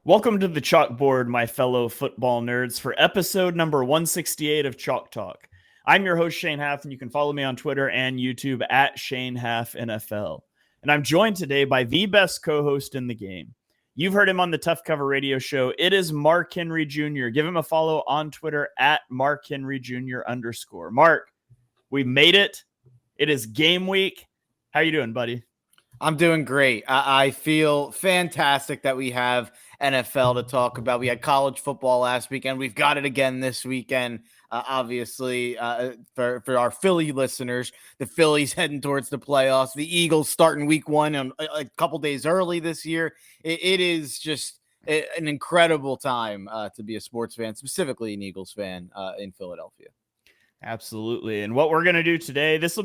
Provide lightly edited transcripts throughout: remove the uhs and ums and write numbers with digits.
Welcome to the chalkboard, my fellow football nerds, for episode number 168 of Chalk Talk. I'm your host, Shane Haff, and you can follow me on Twitter and YouTube at Shane Haff NFL. And I'm joined today by the best co-host in the game. You've heard him on the Tough Cover radio show. It is Mark Henry Jr. Give him a follow on Twitter at Mark Henry Jr. _. Mark, we made it. It is game week. How you doing, buddy? I'm doing great. I feel fantastic that we have NFL to talk about. We had college football last weekend. We've got it again this weekend. Obviously, for our Philly listeners, the Phillies heading towards the playoffs. The Eagles starting week one a couple days early this year. It is just an incredible time to be a sports fan, specifically an Eagles fan in Philadelphia. Absolutely. And what we're going to do today, this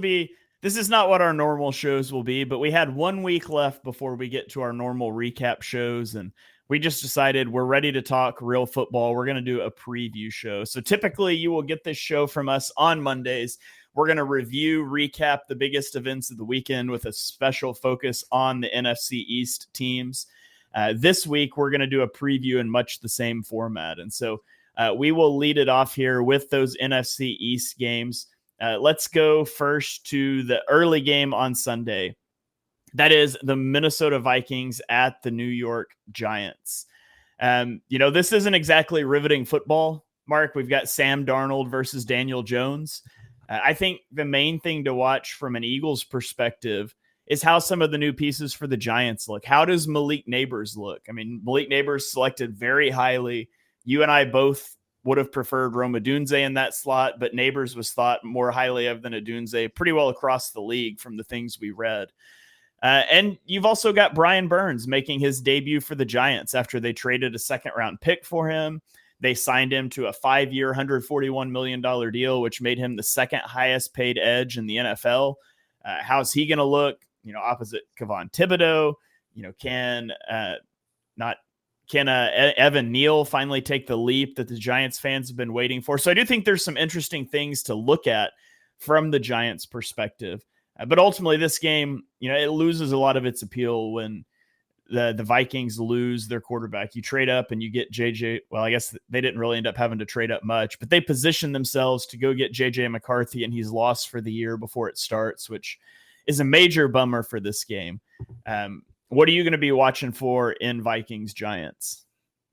is not what our normal shows will be, but we had 1 week left before we get to our normal recap shows. And we just decided we're ready to talk real football. We're going to do a preview show. So typically you will get this show from us on Mondays. We're going to recap the biggest events of the weekend with a special focus on the NFC East teams. This week, we're going to do a preview in much the same format. And so we will lead it off here with those NFC East games. Let's go first to the early game on Sunday. That is the Minnesota Vikings at the New York Giants. This isn't exactly riveting football, Mark. We've got Sam Darnold versus Daniel Jones. I think the main thing to watch from an Eagles perspective is how some of the new pieces for the Giants look. How does Malik Neighbors look? I mean, Malik Neighbors selected very highly. You and I both would have preferred Rome Odunze in that slot, but Neighbors was thought more highly of than Odunze pretty well across the league from the things we read. And you've also got Brian Burns making his debut for the Giants after they traded a second-round pick for him. They signed him to a 5-year, $141 million deal, which made him the second highest paid edge in the NFL. How's he going to look, opposite Kayvon Thibodeau? Can Evan Neal finally take the leap that the Giants fans have been waiting for? So I do think there's some interesting things to look at from the Giants' perspective. But ultimately, this game, it loses a lot of its appeal when the Vikings lose their quarterback. You trade up and you get JJ. Well, I guess they didn't really end up having to trade up much, but they position themselves to go get JJ McCarthy, and he's lost for the year before it starts, which is a major bummer for this game. What are you going to be watching for in Vikings Giants?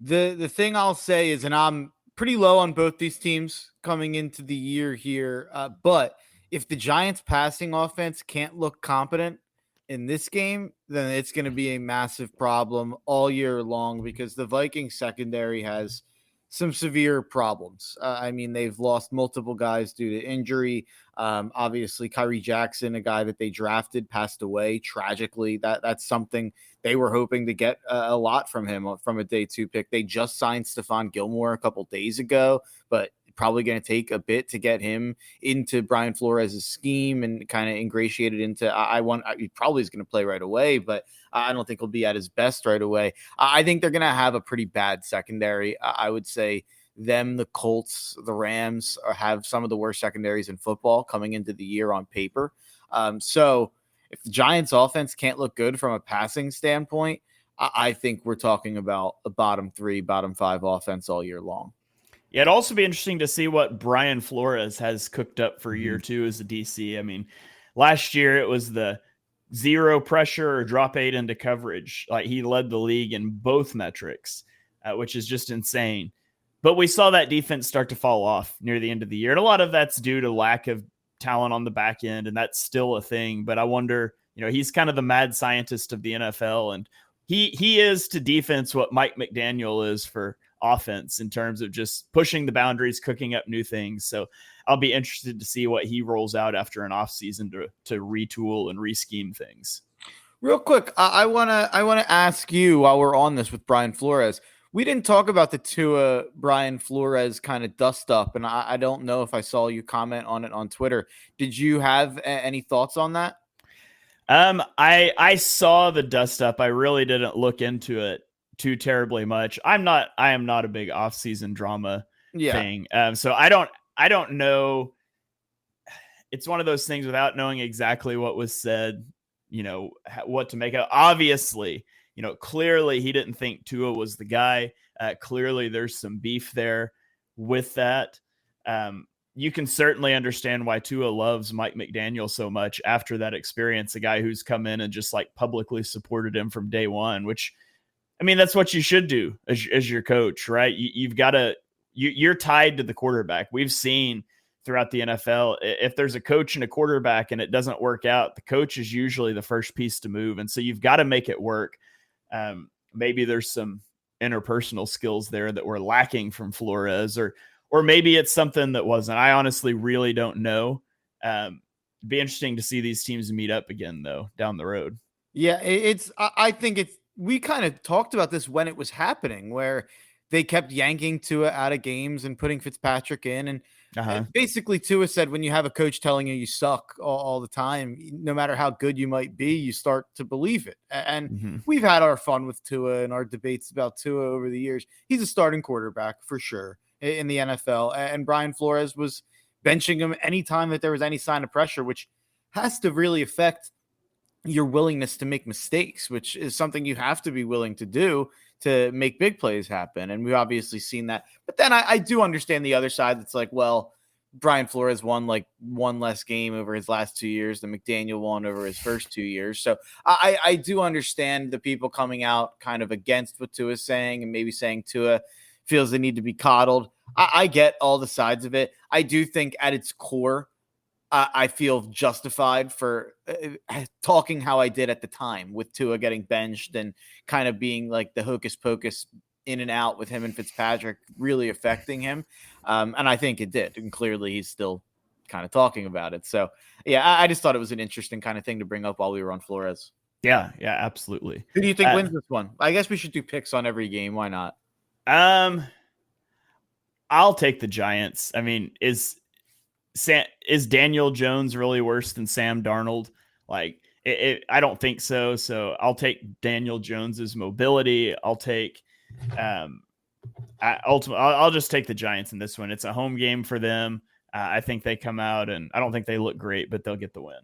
The thing I'll say is, and I'm pretty low on both these teams coming into the year here, but if the Giants passing offense can't look competent in this game, then it's going to be a massive problem all year long because the Vikings secondary has some severe problems. They've lost multiple guys due to injury. Obviously, Kyrie Jackson, a guy that they drafted, passed away tragically. That's something they were hoping to get a lot from him from a day 2 pick. They just signed Stephon Gilmore a couple days ago, but probably going to take a bit to get him into Brian Flores' scheme and kind of ingratiated into he probably is going to play right away, but I don't think he'll be at his best right away. I think they're going to have a pretty bad secondary. I would say them, the Colts, the Rams have some of the worst secondaries in football coming into the year on paper. So if the Giants offense can't look good from a passing standpoint, I think we're talking about a bottom 3, bottom 5 offense all year long. Yeah, it'd also be interesting to see what Brian Flores has cooked up for year 2 as a DC. I mean, last year it was the 0 pressure or drop 8 into coverage. Like, he led the league in both metrics, which is just insane. But we saw that defense start to fall off near the end of the year. And a lot of that's due to lack of talent on the back end, and that's still a thing. But I wonder, he's kind of the mad scientist of the NFL, and he is to defense what Mike McDaniel is for offense in terms of just pushing the boundaries, cooking up new things. So I'll be interested to see what he rolls out after an offseason to retool and re-scheme things. Real quick, I want to ask you while we're on this with Brian Flores. We didn't talk about the Tua Brian Flores kind of dust up, and I don't know if I saw you comment on it on Twitter. Did you have any thoughts on that? I saw the dust up. I really didn't look into it too terribly much. I am not a big off-season drama thing. So I don't know. It's one of those things without knowing exactly what was said, what to make of. Obviously, clearly he didn't think Tua was the guy. Clearly there's some beef there with that. You can certainly understand why Tua loves Mike McDaniel so much after that experience, a guy who's come in and just like publicly supported him from day one, which, I mean, that's what you should do as your coach, right? You've got to, you're tied to the quarterback. We've seen throughout the NFL, if there's a coach and a quarterback and it doesn't work out, the coach is usually the first piece to move. And so you've got to make it work. Maybe there's some interpersonal skills there that were lacking from Flores, or maybe it's something that wasn't. I honestly really don't know. Be interesting to see these teams meet up again, though, down the road. Yeah, I think we kind of talked about this when it was happening, where they kept yanking Tua out of games and putting Fitzpatrick in. And basically Tua said, when you have a coach telling you suck all the time, no matter how good you might be, you start to believe it. And we've had our fun with Tua and our debates about Tua over the years. He's a starting quarterback for sure in the NFL. And Brian Flores was benching him anytime that there was any sign of pressure, which has to really affect your willingness to make mistakes, which is something you have to be willing to do to make big plays happen. And we've obviously seen that. But then I do understand the other side. That's like, well, Brian Flores won like one less game over his last 2 years than McDaniel won over his first 2 years. So I do understand the people coming out kind of against what Tua is saying and maybe saying Tua feels they need to be coddled. I get all the sides of it. I do think at its core, I feel justified for talking how I did at the time with Tua getting benched and kind of being like the hocus pocus in and out with him and Fitzpatrick really affecting him. And I think it did. And clearly he's still kind of talking about it. So, yeah, I just thought it was an interesting kind of thing to bring up while we were on Flores. Yeah, absolutely. Who do you think wins this one? I guess we should do picks on every game. Why not? I'll take the Giants. I mean, is Daniel Jones really worse than Sam Darnold? Like, I don't think so. So I'll take Daniel Jones's mobility. I'll take, I'll just take the Giants in this one. It's a home game for them. I think they come out, and I don't think they look great, but they'll get the win.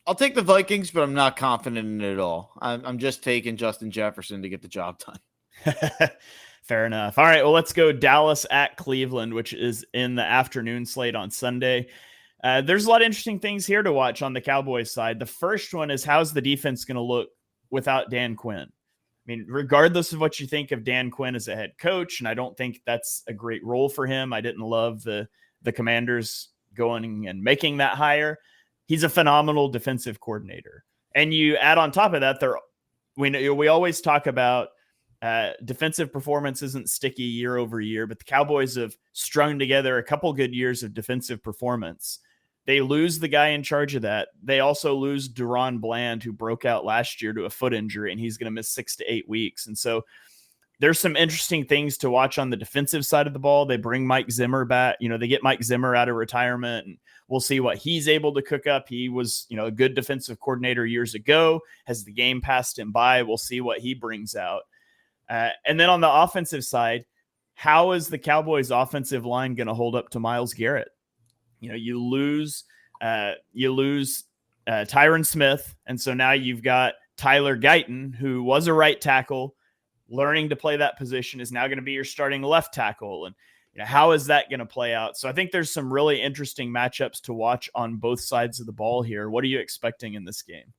I'll take the Vikings, but I'm not confident in it at all. I'm just taking Justin Jefferson to get the job done. Fair enough. All right, well, let's go Dallas at Cleveland, which is in the afternoon slate on Sunday. There's a lot of interesting things here to watch on the Cowboys side. The first one is, how's the defense going to look without Dan Quinn? I mean, regardless of what you think of Dan Quinn as a head coach, and I don't think that's a great role for him. I didn't love the Commanders going and making that hire. He's a phenomenal defensive coordinator. And you add on top of that, we always talk about defensive performance isn't sticky year over year, but the Cowboys have strung together a couple good years of defensive performance. They lose the guy in charge of that. They also lose Deron Bland, who broke out last year to a foot injury, and he's going to miss 6 to 8 weeks. And so there's some interesting things to watch on the defensive side of the ball. They bring Mike Zimmer back. They get Mike Zimmer out of retirement, and we'll see what he's able to cook up. He was, a good defensive coordinator years ago. Has the game passed him by? We'll see what he brings out. And then on the offensive side, how is the Cowboys offensive line going to hold up to Myles Garrett? You lose Tyron Smith. And so now you've got Tyler Guyton, who was a right tackle, learning to play that position, is now going to be your starting left tackle. And how is that going to play out? So I think there's some really interesting matchups to watch on both sides of the ball here. What are you expecting in this game?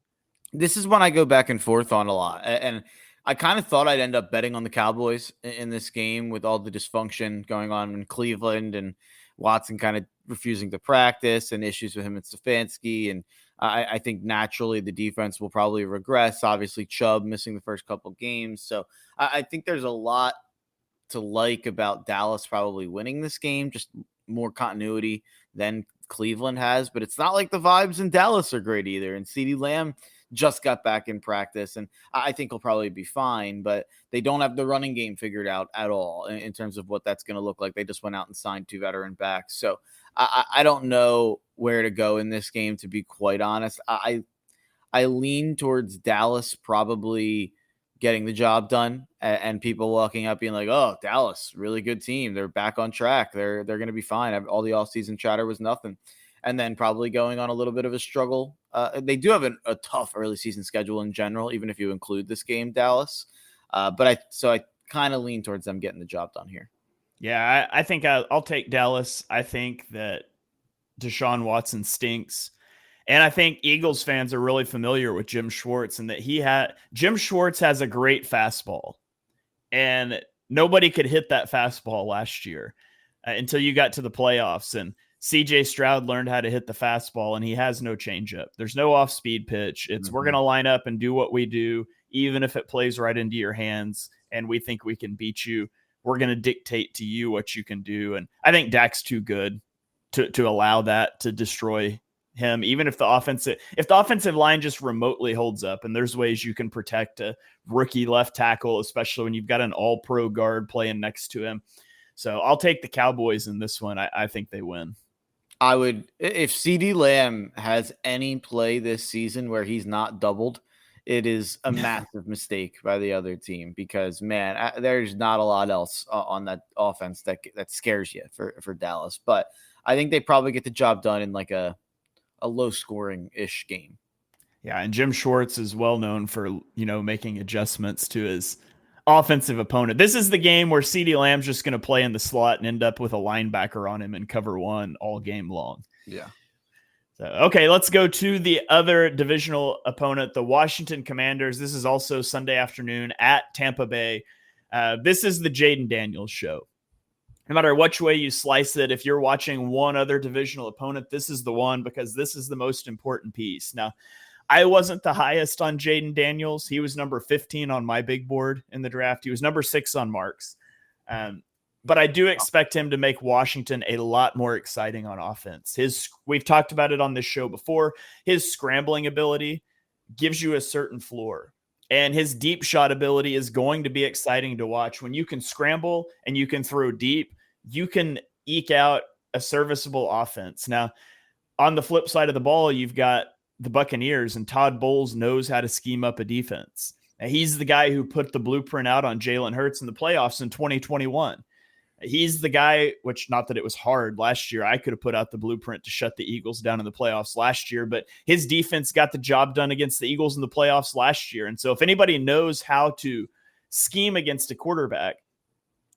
This is one I go back and forth on a lot. And I kind of thought I'd end up betting on the Cowboys in this game with all the dysfunction going on in Cleveland and Watson kind of refusing to practice and issues with him and Stefanski. And I think naturally the defense will probably regress. Obviously, Chubb missing the first couple games. So I think there's a lot to like about Dallas probably winning this game, just more continuity than Cleveland has. But it's not like the vibes in Dallas are great either. And CeeDee Lamb just got back in practice, and I think he'll probably be fine, but they don't have the running game figured out at all in terms of what that's going to look like. They just went out and signed 2 veteran backs. So I don't know where to go in this game, to be quite honest. I lean towards Dallas probably getting the job done, and people walking up being like, oh, Dallas, really good team. They're back on track. They're going to be fine. All the offseason chatter was nothing. And then probably going on a little bit of a struggle They do have a tough early season schedule in general, even if you include this game, Dallas. But I kind of lean towards them getting the job done here. Yeah, I think I'll take Dallas. I think that Deshaun Watson stinks. And I think Eagles fans are really familiar with Jim Schwartz and that Jim Schwartz has a great fastball. And nobody could hit that fastball last year until you got to the playoffs. And CJ Stroud learned how to hit the fastball, and he has no changeup. There's no off-speed pitch. It's we're going to line up and do what we do, even if it plays right into your hands, and we think we can beat you. We're going to dictate to you what you can do. And I think Dak's too good to allow that to destroy him, even if the offensive line just remotely holds up. And there's ways you can protect a rookie left tackle, especially when you've got an all-pro guard playing next to him. So I'll take the Cowboys in this one. I think they win. I would, if CeeDee Lamb has any play this season where he's not doubled, it is a massive mistake by the other team, because man, there's not a lot else on that offense that scares you for Dallas. But I think they probably get the job done in like a low scoring ish game. Yeah. And Jim Schwartz is well known for, making adjustments to his offensive opponent. This is the game where CeeDee Lamb's just going to play in the slot and end up with a linebacker on him and cover one all game long. Yeah. So, okay, let's go to the other divisional opponent, the Washington Commanders. This is also Sunday afternoon at Tampa Bay. This is the Jaden Daniels show. No matter which way you slice it, if you're watching one other divisional opponent, this is the one, because this is the most important piece. Now, I wasn't the highest on Jaden Daniels. He was number 15 on my big board in the draft. He was number 6 on Mark's. But I do expect him to make Washington a lot more exciting on offense. We've talked about it on this show before. His scrambling ability gives you a certain floor, and his deep shot ability is going to be exciting to watch. When you can scramble and you can throw deep, you can eke out a serviceable offense. Now, on the flip side of the ball, you've got the Buccaneers, and Todd Bowles knows how to scheme up a defense. Now, he's the guy who put the blueprint out on Jalen Hurts in the playoffs in 2021. He's the guy, which, not that it was hard last year. I could have put out the blueprint to shut the Eagles down in the playoffs last year, but his defense got the job done against the Eagles in the playoffs last year. And so if anybody knows how to scheme against a quarterback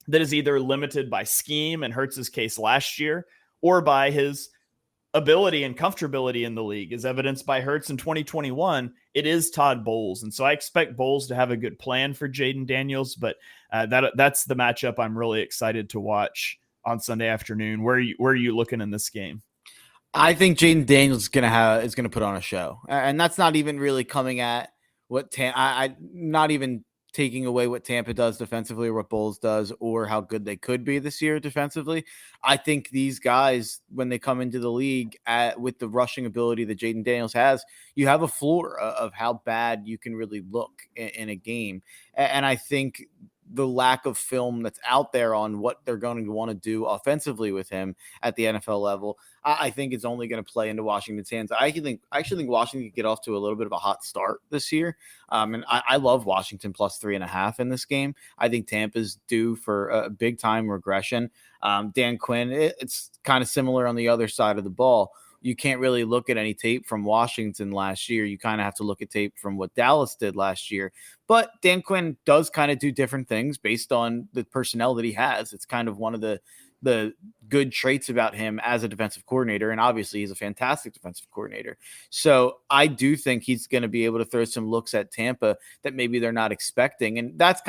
that is either limited by scheme, in Hurts's case last year, or by his ability and comfortability in the league, as evidenced by Hurts in 2021, it is Todd Bowles. And so I expect Bowles to have a good plan for Jaden Daniels, but that's the matchup I'm really excited to watch on Sunday afternoon. Where are you looking in this game? I think Jaden Daniels is gonna put on a show, and that's not even really coming at what not even taking away what Tampa does defensively or what Bowles does or how good they could be this year defensively. I think these guys, when they come into the league with the rushing ability that Jaden Daniels has, you have a floor of how bad you can really look in a game. And I think the lack of film that's out there on what they're going to want to do offensively with him at the NFL level, I think it's only going to play into Washington's hands. I actually think Washington could get off to a little bit of a hot start this year. And I love Washington plus 3.5 in this game. I think Tampa's due for a big time regression. Dan Quinn, it's kind of similar on the other side of the ball. You can't really look at any tape from Washington last year. You kind of have to look at tape from what Dallas did last year. But Dan Quinn does kind of do different things based on the personnel that he has. It's kind of one of the good traits about him as a defensive coordinator. And obviously he's a fantastic defensive coordinator. So I do think he's going to be able to throw some looks at Tampa that maybe they're not expecting. And that's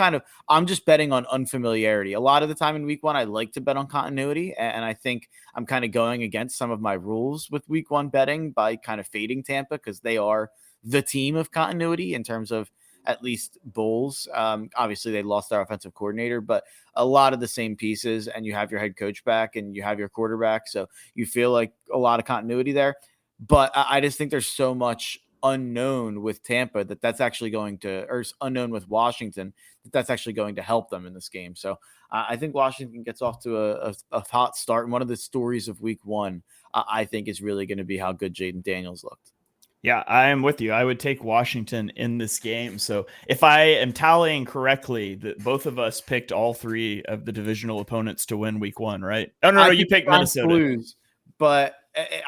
I'm just betting on unfamiliarity. A lot of the time in week 1, I like to bet on continuity. And I think I'm kind of going against some of my rules with week 1 betting by kind of fading Tampa, because they are the team of continuity in terms of at least Bowles. Obviously they lost their offensive coordinator, but a lot of the same pieces, and you have your head coach back and you have your quarterback. So you feel like a lot of continuity there, but I just think there's so much unknown with Tampa that's actually going to, or unknown with Washington, that's actually going to help them in this game. So I think Washington gets off to a hot start. And one of the stories of week 1, I think, is really going to be how good Jaden Daniels looked. Yeah, I am with you. I would take Washington in this game. So if I am tallying correctly, that both of us picked all 3 of the divisional opponents to win week 1, right? Oh, no, you picked Minnesota. Blues, but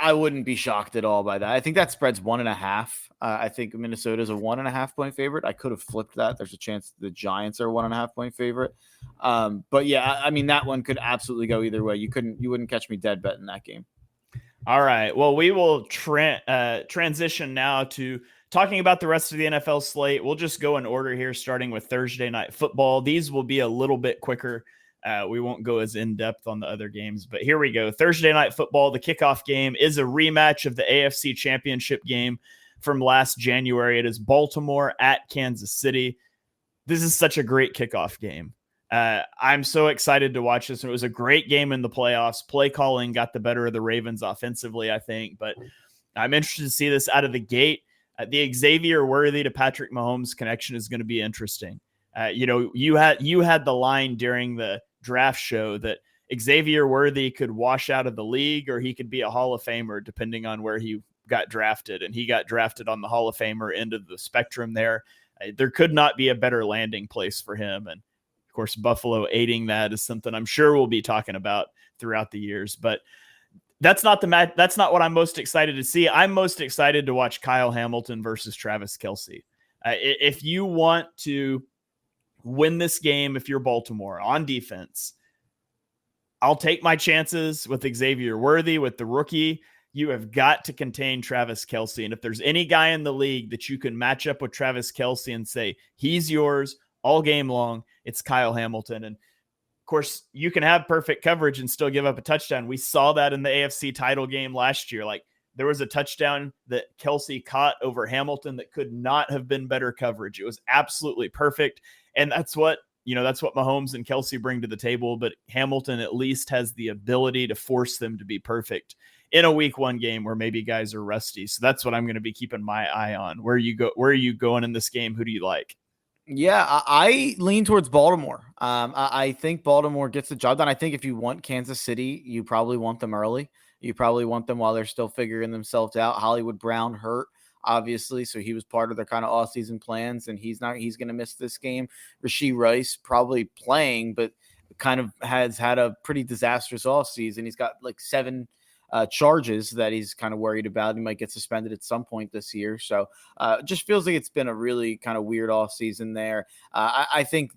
I wouldn't be shocked at all by that. I think that spread's 1.5. I think Minnesota's a 1.5 point favorite. I could have flipped that. There's a chance the Giants are 1.5 point favorite. But yeah, I mean, that one could absolutely go either way. You wouldn't catch me dead betting that game. All right. Well, we will transition now to talking about the rest of the NFL slate. We'll just go in order here, starting with Thursday Night Football. These will be a little bit quicker. We won't go as in-depth on the other games, but here we go. Thursday Night Football, the kickoff game, is a rematch of the AFC Championship game from last January. It is Baltimore at Kansas City. This is such a great kickoff game. I'm so excited to watch this. It was a great game in the playoffs. Play calling got the better of the Ravens offensively, I think, but I'm interested to see this out of the gate. The Xavier Worthy to Patrick Mahomes connection is going to be interesting. You had the line during the draft show that Xavier Worthy could wash out of the league or he could be a Hall of Famer depending on where he got drafted. And he got drafted on the Hall of Famer end of the spectrum there. There could not be a better landing place for him. And of course, Buffalo aiding that is something I'm sure we'll be talking about throughout the years, but that's not the match. That's not what I'm most excited to see. I'm most excited to watch Kyle Hamilton versus Travis Kelce. If you want to win this game, if you're Baltimore on defense, I'll take my chances with Xavier Worthy, with the rookie. You have got to contain Travis Kelce. And if there's any guy in the league that you can match up with Travis Kelce and say, he's yours all game long, it's Kyle Hamilton. And of course, you can have perfect coverage and still give up a touchdown. We saw that in the AFC title game last year. Like, there was a touchdown that Kelce caught over Hamilton that could not have been better coverage. It was absolutely perfect. And that's what Mahomes and Kelce bring to the table. But Hamilton at least has the ability to force them to be perfect in a week one game where maybe guys are rusty. So that's what I'm going to be keeping my eye on. Where are you going in this game? Who do you like? Yeah, I lean towards Baltimore. I think Baltimore gets the job done. I think if you want Kansas City, you probably want them early. You probably want them while they're still figuring themselves out. Hollywood Brown hurt, obviously, so he was part of their kind of off-season plans, and he's going to miss this game. Rashee Rice probably playing, but kind of has had a pretty disastrous offseason. He's got like 7 charges that he's kind of worried about. He might get suspended at some point this year. So just feels like it's been a really kind of weird offseason there. I think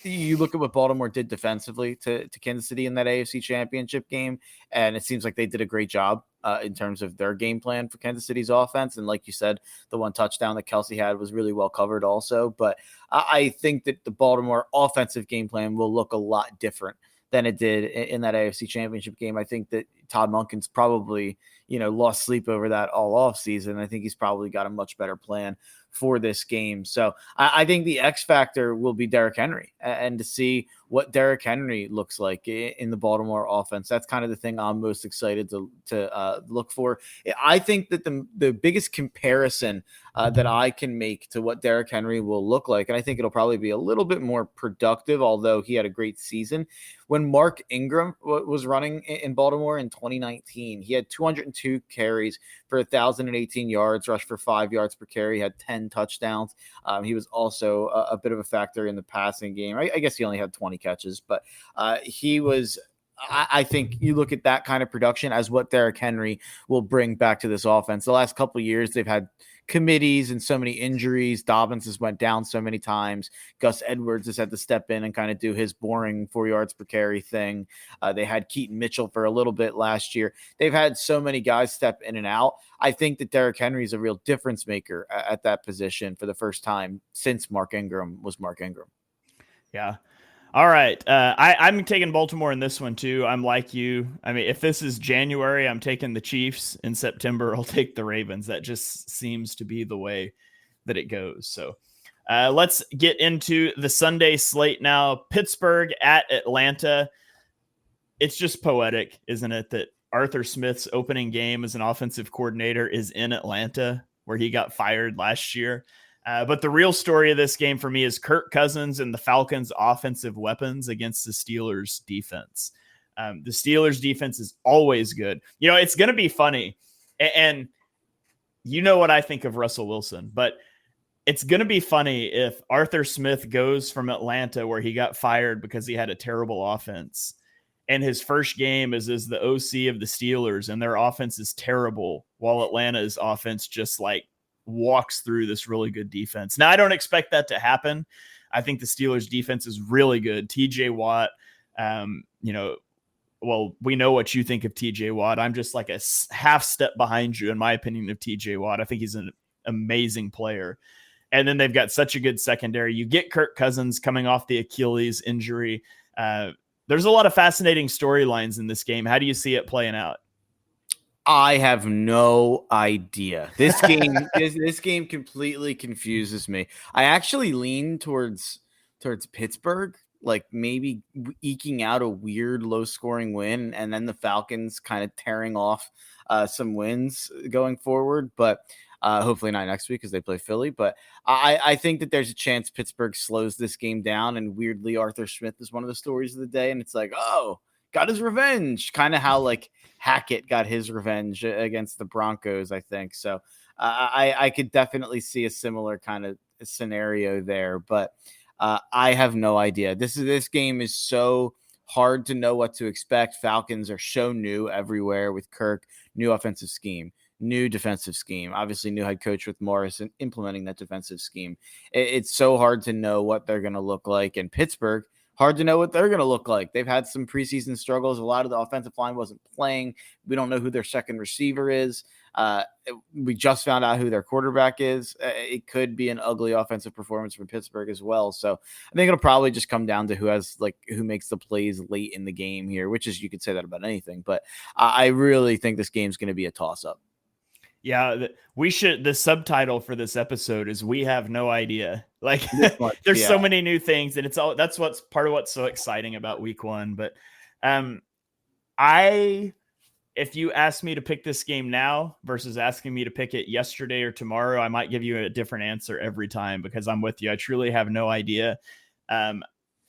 you look at what Baltimore did defensively to Kansas City in that AFC Championship game, and it seems like they did a great job in terms of their game plan for Kansas City's offense. And like you said, the one touchdown that Kelce had was really well covered also. But I think that the Baltimore offensive game plan will look a lot different than it did in that AFC Championship game. I think that Todd Monken's probably, lost sleep over that all off season. I think he's probably got a much better plan for this game. So I think the X factor will be Derrick Henry, and to see what Derrick Henry looks like in the Baltimore offense. That's kind of the thing I'm most excited to look for. I think that the biggest comparison that I can make to what Derrick Henry will look like, and I think it'll probably be a little bit more productive, although he had a great season. When Mark Ingram was running in Baltimore in 2019, he had 202 carries for 1,018 yards, rushed for 5 yards per carry, had 10 touchdowns. He was also a bit of a factor in the passing game. I guess he only had 20 catches, but he was. I think you look at that kind of production as what Derrick Henry will bring back to this offense. The last couple of years, they've had committees and so many injuries. Dobbins has went down so many times. Gus Edwards has had to step in and kind of do his boring 4 yards per carry thing. They had Keaton Mitchell for a little bit last year. They've had so many guys step in and out. I think that Derrick Henry is a real difference maker at that position for the first time since Mark Ingram was Mark Ingram. Yeah. All right. I'm taking Baltimore in this one too. I'm like you. I mean, if this is January, I'm taking the Chiefs. In September, I'll take the Ravens. That just seems to be the way that it goes. So let's get into the Sunday slate now. Pittsburgh at Atlanta. It's just poetic, isn't it, that Arthur Smith's opening game as an offensive coordinator is in Atlanta, where he got fired last year. But the real story of this game for me is Kirk Cousins and the Falcons' offensive weapons against the Steelers' defense. The Steelers' defense is always good. It's going to be funny. And you know what I think of Russell Wilson, but it's going to be funny if Arthur Smith goes from Atlanta, where he got fired because he had a terrible offense, and his first game is as the OC of the Steelers, and their offense is terrible, while Atlanta's offense just like walks through this really good defense. Now, I don't expect that to happen. I think the Steelers defense is really good. TJ Watt, well, we know what you think of TJ Watt. I'm just like a half step behind you, in my opinion, of TJ Watt. I think he's an amazing player. And then they've got such a good secondary. You get Kirk Cousins coming off the Achilles injury. There's a lot of fascinating storylines in this game. How do you see it playing out? I have no idea. This game, this game completely confuses me. I actually lean towards Pittsburgh, like maybe eking out a weird low-scoring win, and then the Falcons kind of tearing off some wins going forward. But hopefully not next week because they play Philly. But I think that there's a chance Pittsburgh slows this game down, and weirdly Arthur Smith is one of the stories of the day, and it's like, oh, got his revenge, kind of how like Hackett got his revenge against the Broncos, I think. So I could definitely see a similar kind of scenario there, but I have no idea. This game is so hard to know what to expect. Falcons are so new everywhere with Kirk, new offensive scheme, new defensive scheme, obviously new head coach with Morris and implementing that defensive scheme. It's so hard to know what they're going to look like. In Pittsburgh, hard to know what they're going to look like. They've had some preseason struggles. A lot of the offensive line wasn't playing. We don't know who their second receiver is. We just found out who their quarterback is. It could be an ugly offensive performance from Pittsburgh as well. So I think it'll probably just come down to who makes the plays late in the game here, which is, you could say that about anything, but I really think this game's going to be a toss up. Yeah, the subtitle for this episode is "We have no idea." Like, there's so many new things, and that's what's part of what's so exciting about week one. But if you ask me to pick this game now versus asking me to pick it yesterday or tomorrow, I might give you a different answer every time, because I'm with you. I truly have no idea. I'm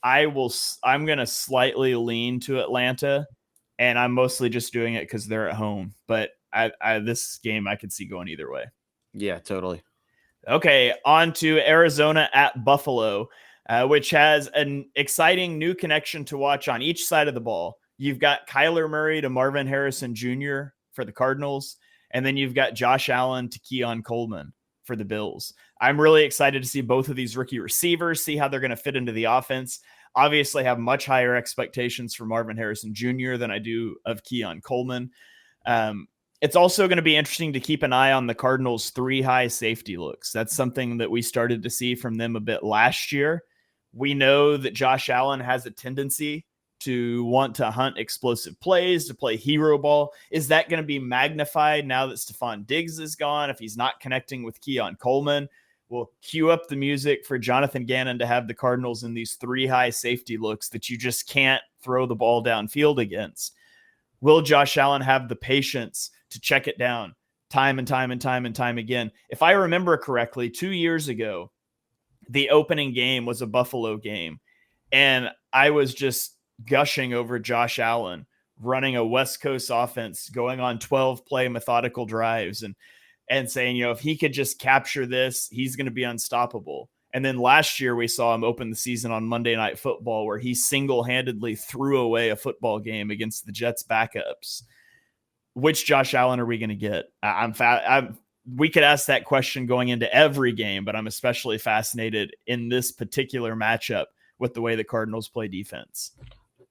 going to slightly lean to Atlanta, and I'm mostly just doing it because they're at home. But this game I could see going either way. Yeah, totally. Okay, on to Arizona at Buffalo, which has an exciting new connection to watch on each side of the ball. You've got Kyler Murray to Marvin Harrison Jr. for the Cardinals, and then you've got Josh Allen to Keon Coleman for the Bills. I'm really excited to see both of these rookie receivers, see how they're going to fit into the offense. Obviously have much higher expectations for Marvin Harrison Jr. than I do of Keon Coleman. It's also going to be interesting to keep an eye on the Cardinals' 3 high safety looks. That's something that we started to see from them a bit last year. We know that Josh Allen has a tendency to want to hunt explosive plays, to play hero ball. Is that going to be magnified now that Stephon Diggs is gone? If he's not connecting with Keon Coleman, we'll cue up the music for Jonathan Gannon to have the Cardinals in these 3 high safety looks that you just can't throw the ball downfield against. Will Josh Allen have the patience to check it down time and time and time and time again? If I remember correctly, 2 years ago, the opening game was a Buffalo game, and I was just gushing over Josh Allen running a West Coast offense, going on 12-play methodical drives, and saying, if he could just capture this, he's going to be unstoppable. And then last year we saw him open the season on Monday Night Football, where he single-handedly threw away a football game against the Jets backups. Which Josh Allen are we going to get? We could ask that question going into every game, but I'm especially fascinated in this particular matchup with the way the Cardinals play defense.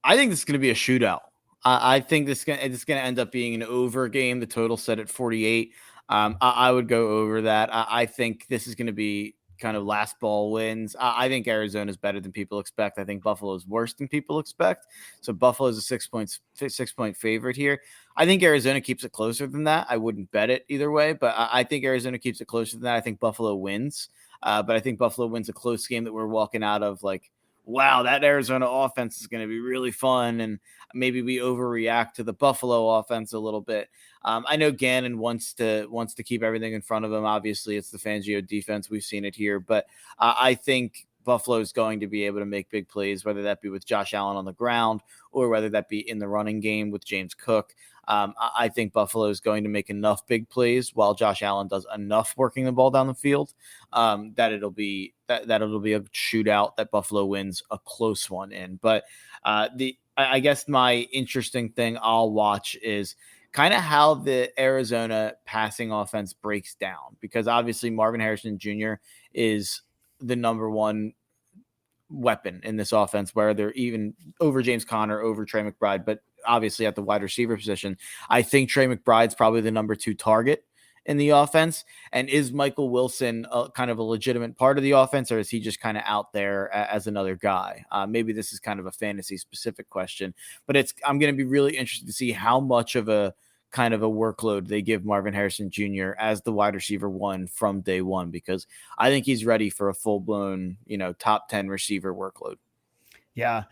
I think this is going to be a shootout. I think it's going to end up being an over game. The total set at 48. I would go over that. I think this is going to be kind of last ball wins. I think Arizona is better than people expect. I think Buffalo is worse than people expect. So Buffalo is a 6-point favorite here. I think Arizona keeps it closer than that. I wouldn't bet it either way, but I think Arizona keeps it closer than that. I think Buffalo wins, but I think Buffalo wins a close game that we're walking out of like, wow, that Arizona offense is going to be really fun. And maybe we overreact to the Buffalo offense a little bit. I know Gannon wants to keep everything in front of him. Obviously, it's the Fangio defense. We've seen it here, but I think Buffalo is going to be able to make big plays, whether that be with Josh Allen on the ground or whether that be in the running game with James Cook. I think Buffalo is going to make enough big plays while Josh Allen does enough working the ball down the field that it'll be a shootout that Buffalo wins a close one in. But I guess my interesting thing I'll watch is kind of how the Arizona passing offense breaks down, because obviously Marvin Harrison Jr. is the number one weapon in this offense, where they're even over James Conner, over Trey McBride, but obviously at the wide receiver position, I think Trey McBride's probably the number 2 target in the offense. And is Michael Wilson kind of a legitimate part of the offense, or is he just kind of out there as another guy? Maybe this is kind of a fantasy specific question, but I'm going to be really interested to see how much of a kind of a workload they give Marvin Harrison Jr. as the wide receiver 1 from day one, because I think he's ready for a full blown, top 10 receiver workload. Yeah.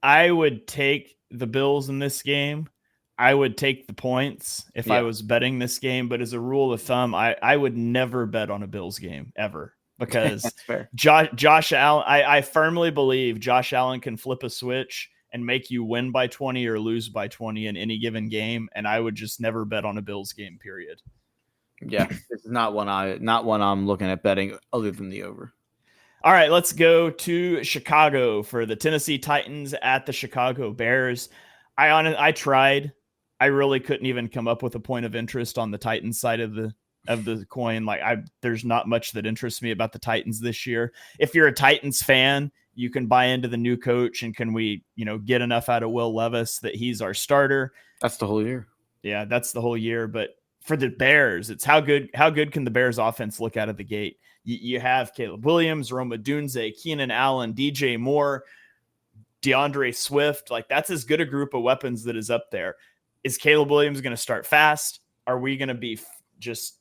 I would take the Bills in this game. I would take the points if I was betting this game, but as a rule of thumb, I would never bet on a Bills game ever, because Josh Allen, I firmly believe Josh Allen can flip a switch and make you win by 20 or lose by 20 in any given game. And I would just never bet on a Bills game, period. Yeah. This is not one I'm looking at betting other than the over. All right, let's go to Chicago for the Tennessee Titans at the Chicago Bears. I tried. I really couldn't even come up with a point of interest on the Titans side of the coin. There's not much that interests me about the Titans this year. If you're a Titans fan, you can buy into the new coach, and can we, get enough out of Will Levis that he's our starter? That's the whole year. Yeah, that's the whole year. But for the Bears, it's how good can the Bears offense look out of the gate? You have Caleb Williams, Roma Dunze, Keenan Allen, DJ Moore, DeAndre Swift. That's as good a group of weapons that is up there. Is Caleb Williams going to start fast? Are we going to be just,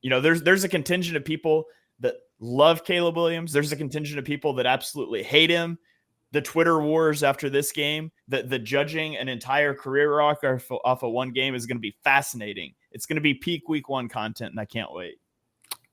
there's a contingent of people that love Caleb Williams. There's a contingent of people that absolutely hate him. The Twitter wars after this game, the judging an entire career arc off of one game is going to be fascinating. It's going to be peak week 1 content, and I can't wait.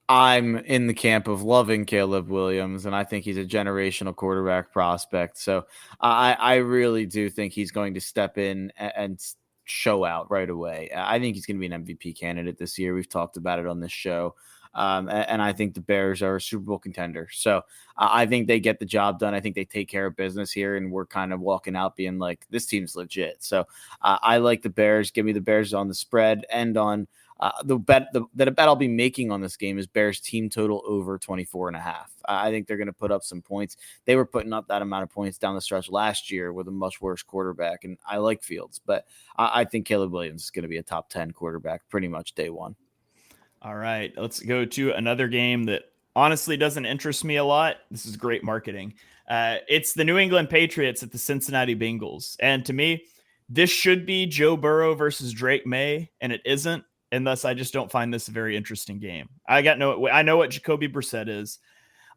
I'm in the camp of loving Caleb Williams, and I think he's a generational quarterback prospect. So I really do think he's going to step in and show out right away. I think he's going to be an MVP candidate this year. We've talked about it on this show. And I think the Bears are a Super Bowl contender. So I think they get the job done. I think they take care of business here, and we're kind of walking out being like, this team's legit. So I like the Bears. Give me the Bears on the spread, and on the bet I'll be making on this game is Bears team total over 24.5. I think they're going to put up some points. They were putting up that amount of points down the stretch last year with a much worse quarterback, and I like Fields, but I think Caleb Williams is going to be a top 10 quarterback pretty much day one. All right, let's go to another game that honestly doesn't interest me a lot. This is great marketing. It's the New England Patriots at the Cincinnati Bengals. And to me, this should be Joe Burrow versus Drake May, and it isn't. And thus, I just don't find this a very interesting game. I know what Jacoby Brissett is.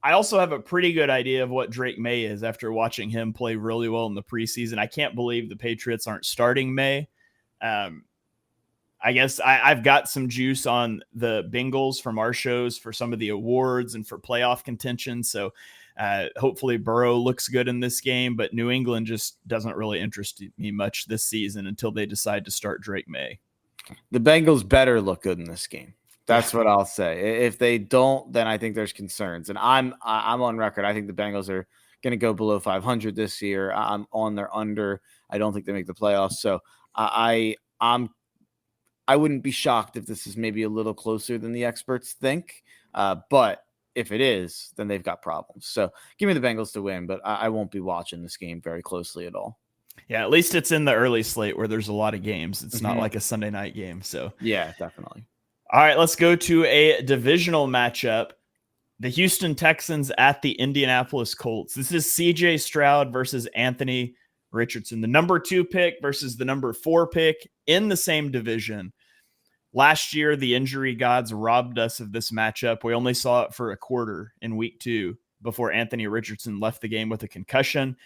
I also have a pretty good idea of what Drake May is after watching him play really well in the preseason. I can't believe the Patriots aren't starting May. I guess I've got some juice on the Bengals from our shows for some of the awards and for playoff contention. So hopefully Burrow looks good in this game, but New England just doesn't really interest me much this season until they decide to start Drake May. The Bengals better look good in this game. That's what I'll say. If they don't, then I think there's concerns. And I'm on record. I think the Bengals are going to go below 500 this year. I'm on their under. I don't think they make the playoffs. So I wouldn't be shocked if this is maybe a little closer than the experts think. But if it is, then they've got problems. So give me the Bengals to win, but I won't be watching this game very closely at all. Yeah, at least it's in the early slate where there's a lot of games. It's not like a Sunday night game. So yeah, definitely. All right, let's go to a divisional matchup. The Houston Texans at the Indianapolis Colts. This is CJ Stroud versus Anthony Richardson, the number 2 pick versus the number 4 pick in the same division. Last year, the injury gods robbed us of this matchup. We only saw it for a quarter in week 2 before Anthony Richardson left the game with a concussion.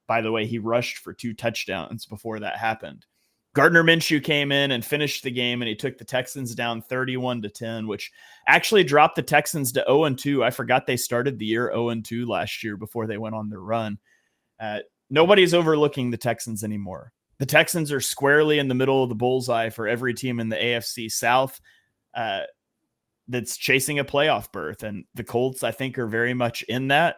By the way, he rushed for 2 touchdowns before that happened. Gardner Minshew came in and finished the game, and he took the Texans down 31-10, which actually dropped the Texans to 0-2. I forgot they started the year 0-2 last year before they went on their run. Nobody's overlooking the Texans anymore. The Texans are squarely in the middle of the bullseye for every team in the AFC South that's chasing a playoff berth, and the Colts, I think, are very much in that.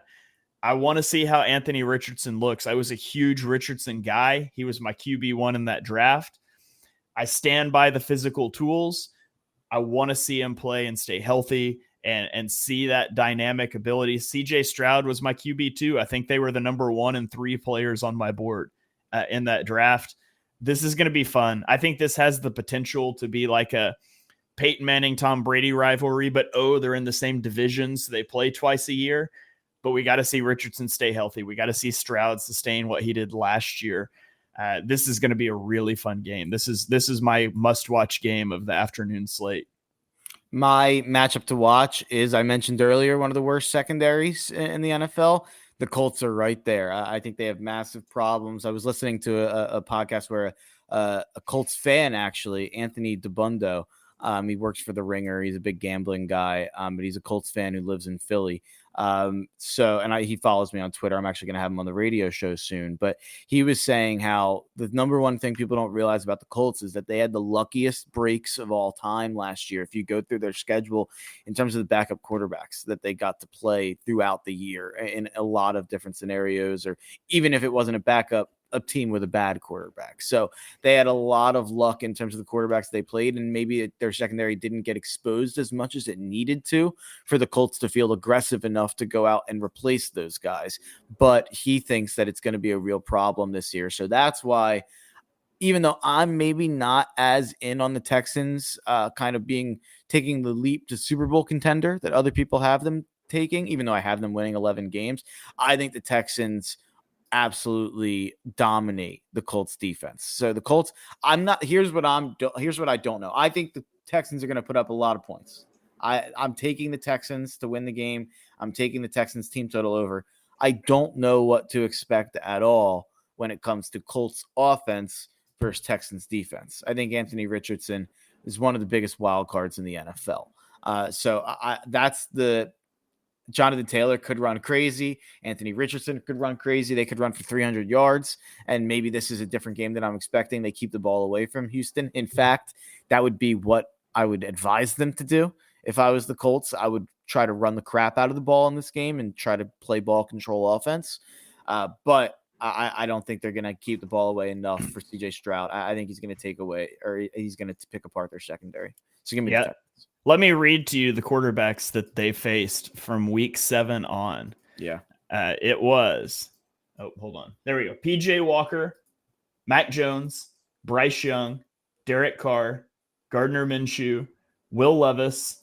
I want to see how Anthony Richardson looks. I was a huge Richardson guy. He was my QB1 in that draft. I stand by the physical tools. I want to see him play and stay healthy and see that dynamic ability. CJ Stroud was my QB2. I think they were the number 1 and 3 players on my board in that draft. This is going to be fun. I think this has the potential to be like a Peyton Manning, Tom Brady rivalry, but they're in the same division, so they play twice a year. But we got to see Richardson stay healthy. We got to see Stroud sustain what he did last year. This is going to be a really fun game. This is my must-watch game of the afternoon slate. My matchup to watch is, I mentioned earlier, one of the worst secondaries in the NFL. The Colts are right there. I think they have massive problems. I was listening to a podcast where a Colts fan, actually, Anthony DeBundo, he works for The Ringer. He's a big gambling guy, but he's a Colts fan who lives in Philly. He follows me on Twitter. I'm actually going to have him on the radio show soon, but he was saying how the number one thing people don't realize about the Colts is that they had the luckiest breaks of all time last year. If you go through their schedule in terms of the backup quarterbacks that they got to play throughout the year in a lot of different scenarios, or even if it wasn't a backup, a team with a bad quarterback. So they had a lot of luck in terms of the quarterbacks they played, and maybe their secondary didn't get exposed as much as it needed to for the Colts to feel aggressive enough to go out and replace those guys. But he thinks that it's going to be a real problem this year. So that's why, even though I'm maybe not as in on the Texans taking the leap to Super Bowl contender that other people have them taking, even though I have them winning 11 games, I think the Texans absolutely dominate the Colts defense. So the Colts, here's what I don't know. I think the Texans are going to put up a lot of points. I'm taking the Texans to win the game. I'm taking the Texans team total over. I don't know what to expect at all when it comes to Colts offense versus Texans defense. I think Anthony Richardson is one of the biggest wild cards in the NFL. That's the Jonathan Taylor could run crazy. Anthony Richardson could run crazy. They could run for 300 yards. And maybe this is a different game than I'm expecting. They keep the ball away from Houston. In fact, that would be what I would advise them to do. If I was the Colts, I would try to run the crap out of the ball in this game and try to play ball control offense. But I don't think they're going to keep the ball away enough for CJ Stroud. I think he's going to take away, or he's going to pick apart their secondary. So give me the Texans. Let me read to you the quarterbacks that they faced from week 7 on. Yeah. It was, hold on. There we go. PJ Walker, Mac Jones, Bryce Young, Derek Carr, Gardner Minshew, Will Levis.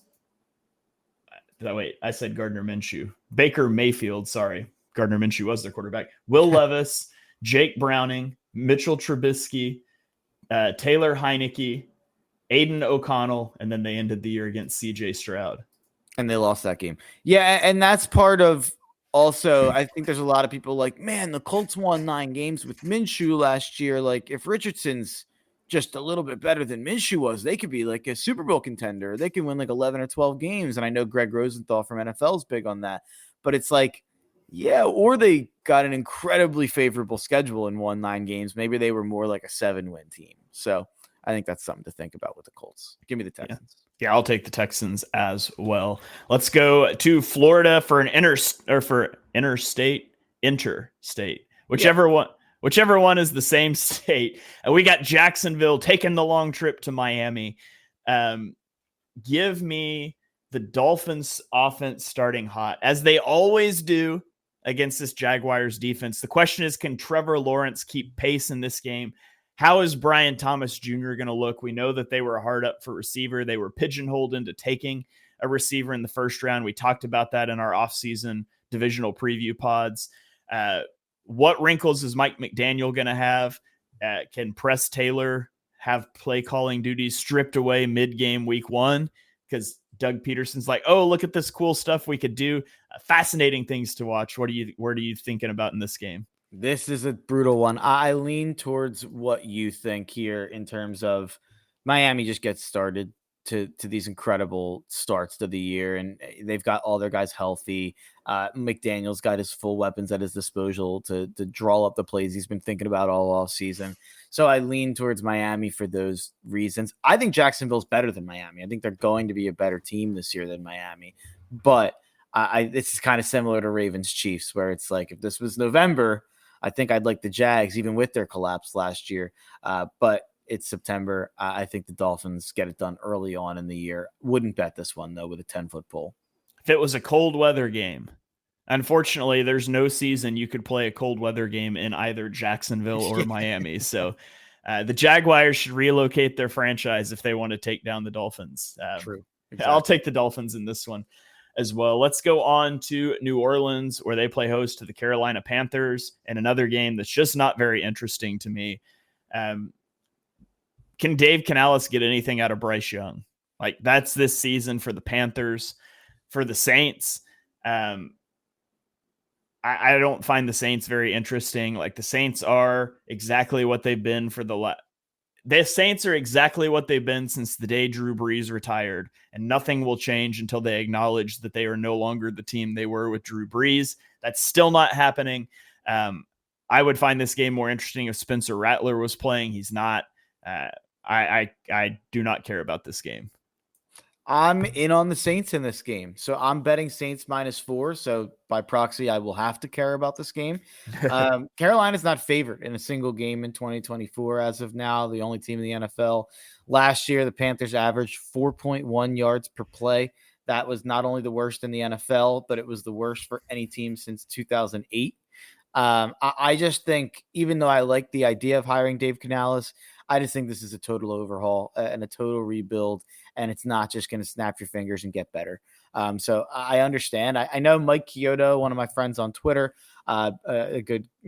I said Gardner Minshew. Baker Mayfield, sorry. Gardner Minshew was their quarterback. Will Levis, Jake Browning, Mitchell Trubisky, Taylor Heineke, Aiden O'Connell, and then they ended the year against CJ Stroud. And they lost that game. Yeah, and that's part of also, I think there's a lot of people like, man, the Colts won 9 games with Minshew last year. Like, if Richardson's just a little bit better than Minshew was, they could be like a Super Bowl contender. They can win like 11 or 12 games. And I know Greg Rosenthal from NFL is big on that. But it's like, yeah, or they got an incredibly favorable schedule and won 9 games. Maybe they were more like a 7-win team. So I think that's something to think about with the Colts. Give me the Texans. Yeah, I'll take the Texans as well. Let's go to Florida for an interstate, whichever one is the same state. And we got Jacksonville taking the long trip to Miami. Give me the Dolphins offense starting hot, as they always do against this Jaguars defense. The question is, can Trevor Lawrence keep pace in this game? How is Brian Thomas Jr. going to look? We know that they were hard up for receiver. They were pigeonholed into taking a receiver in the first round. We talked about that in our offseason divisional preview pods. What wrinkles is Mike McDaniel going to have? Can Press Taylor have play calling duties stripped away mid-game week 1? Because Doug Peterson's like, oh, look at this cool stuff we could do. Fascinating things to watch. What are you thinking about in this game? This is a brutal one. I lean towards what you think here in terms of Miami just gets started to these incredible starts to the year, and they've got all their guys healthy. McDaniel's got his full weapons at his disposal to draw up the plays he's been thinking about all season. So I lean towards Miami for those reasons. I think Jacksonville's better than Miami. I think they're going to be a better team this year than Miami, but This is kind of similar to Ravens Chiefs, where it's like, if this was November, I think I'd like the Jags, even with their collapse last year. But it's September. I think the Dolphins get it done early on in the year. Wouldn't bet this one, though, with a 10-foot pole. If it was a cold weather game, unfortunately, there's no season you could play a cold weather game in either Jacksonville or Miami. So the Jaguars should relocate their franchise if they want to take down the Dolphins. True. Exactly. I'll take the Dolphins in this one as well. Let's go on to New Orleans, where they play host to the Carolina Panthers, and another game that's just not very interesting to me. Can Dave Canales get anything out of Bryce Young? Like, that's this season for the Panthers. For the Saints, I don't find the Saints very interesting. Like, the Saints are exactly what they've been for the Saints are exactly what they've been since the day Drew Brees retired, and nothing will change until they acknowledge that they are no longer the team they were with Drew Brees. That's still not happening. I would find this game more interesting if Spencer Rattler was playing. He's not. I do not care about this game. I'm in on the Saints in this game. So I'm betting Saints -4. So by proxy, I will have to care about this game. Carolina's not favored in a single game in 2024 as of now, the only team in the NFL. Last year, the Panthers averaged 4.1 yards per play. That was not only the worst in the NFL, but it was the worst for any team since 2008. I just think, even though I like the idea of hiring Dave Canales, I just think this is a total overhaul and a total rebuild, and it's not just going to snap your fingers and get better. So I understand. I know Mike Chiodo, one of my friends on Twitter, a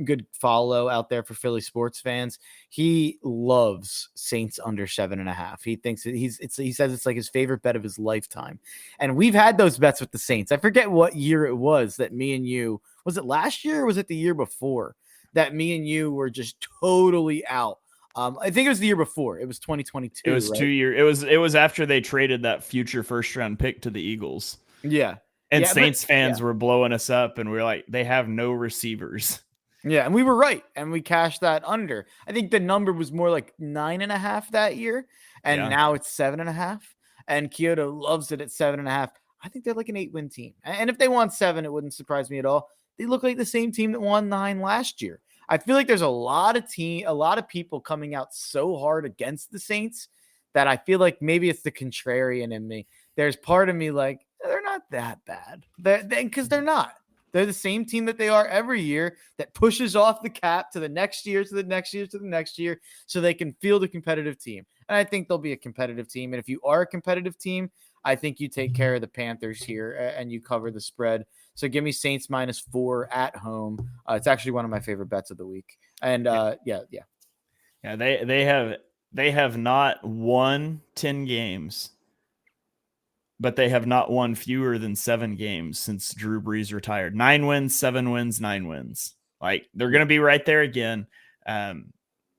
good follow out there for Philly sports fans. He loves Saints under 7.5. He thinks that he says it's like his favorite bet of his lifetime. And we've had those bets with the Saints. I forget what year it was that me and you, was it last year or was it the year before, that me and you were just totally out? I think it was the year before. It was 2022. It was right? 2 years. It was after they traded that future first round pick to the Eagles. Yeah. And Saints fans were blowing us up, and we were like, they have no receivers. Yeah, and we were right, and we cashed that under. I think the number was more like 9.5 that year, and now it's 7.5. And Kyoto loves it at 7.5. I think they're like an 8-win team. And if they won 7, it wouldn't surprise me at all. They look like the same team that won 9 last year. I feel like there's a lot of people coming out so hard against the Saints that I feel like maybe it's the contrarian in me. There's part of me like, they're not that bad. Because they're not. They're the same team that they are every year that pushes off the cap to the next year, to the next year, to the next year, so they can field a competitive team. And I think they'll be a competitive team. And if you are a competitive team, I think you take care of the Panthers here and you cover the spread. So give me Saints -4 at home. It's actually one of my favorite bets of the week. And They have not won 10 games, but they have not won fewer than 7 games since Drew Brees retired. 9 wins, 7 wins, 9 wins. Like, they're going to be right there again.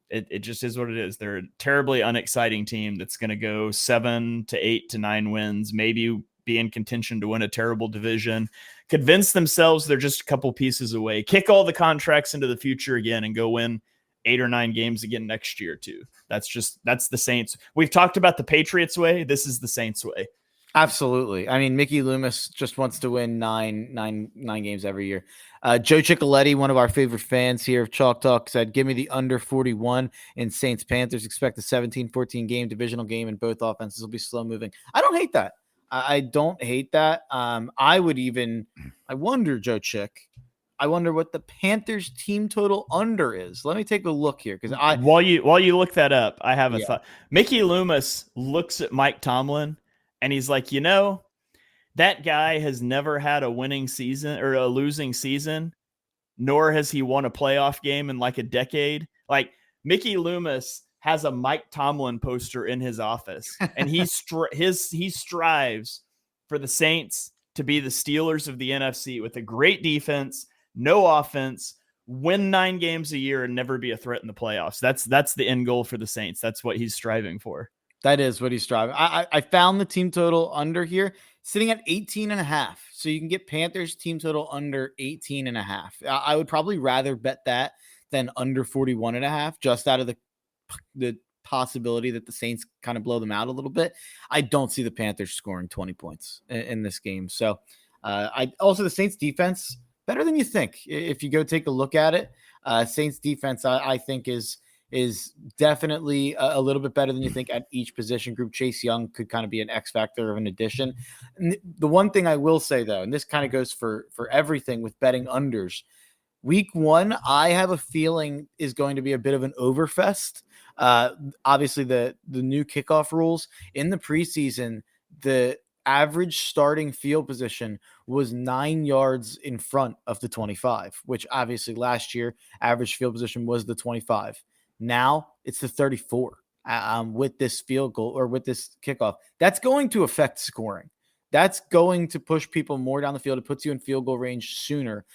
It just is what it is. They're a terribly unexciting team that's going to go 7 to 8 to 9 wins, maybe be in contention to win a terrible division, convince themselves they're just a couple pieces away, kick all the contracts into the future again, and go win 8 or 9 games again next year too. That's the Saints. We've talked about the Patriots way. This is the Saints way. Absolutely. I mean, Mickey Loomis just wants to win nine games every year. Joe Ciccoletti, one of our favorite fans here of Chalk Talk, said, give me the under 41 in Saints Panthers. Expect a 17-14 game, divisional game, and both offenses will be slow moving. I don't hate that. I don't hate that. I wonder, Joe Chick, I wonder what the Panthers team total under is. Let me take a look here. Because while you look that up, I have a thought. Mickey Loomis looks at Mike Tomlin and he's like, that guy has never had a winning season or a losing season, nor has he won a playoff game in like a decade. Like, Mickey Loomis has a Mike Tomlin poster in his office, and he strives for the Saints to be the Steelers of the NFC with a great defense, no offense, win 9 games a year, and never be a threat in the playoffs. That's the end goal for the Saints. That's what he's striving for. That is what he's striving. I found the team total under here sitting at 18.5. So you can get Panthers team total under 18.5. I would probably rather bet that than under 41.5, just out of the possibility that the Saints kind of blow them out a little bit. I don't see the Panthers scoring 20 points in this game. So The Saints defense better than you think. If you go take a look at it, Saints defense, I think is definitely a little bit better than you think at each position group. Chase Young could kind of be an X factor of an addition. And the one thing I will say though, and this kind of goes for everything with betting unders, week 1, I have a feeling is going to be a bit of an overfest. Obviously the new kickoff rules in the preseason, the average starting field position was 9 yards in front of the 25, which obviously last year average field position was the 25. Now it's the 34 with this field goal or with this kickoff. That's going to affect scoring. That's going to push people more down the field. It puts you in field goal range sooner.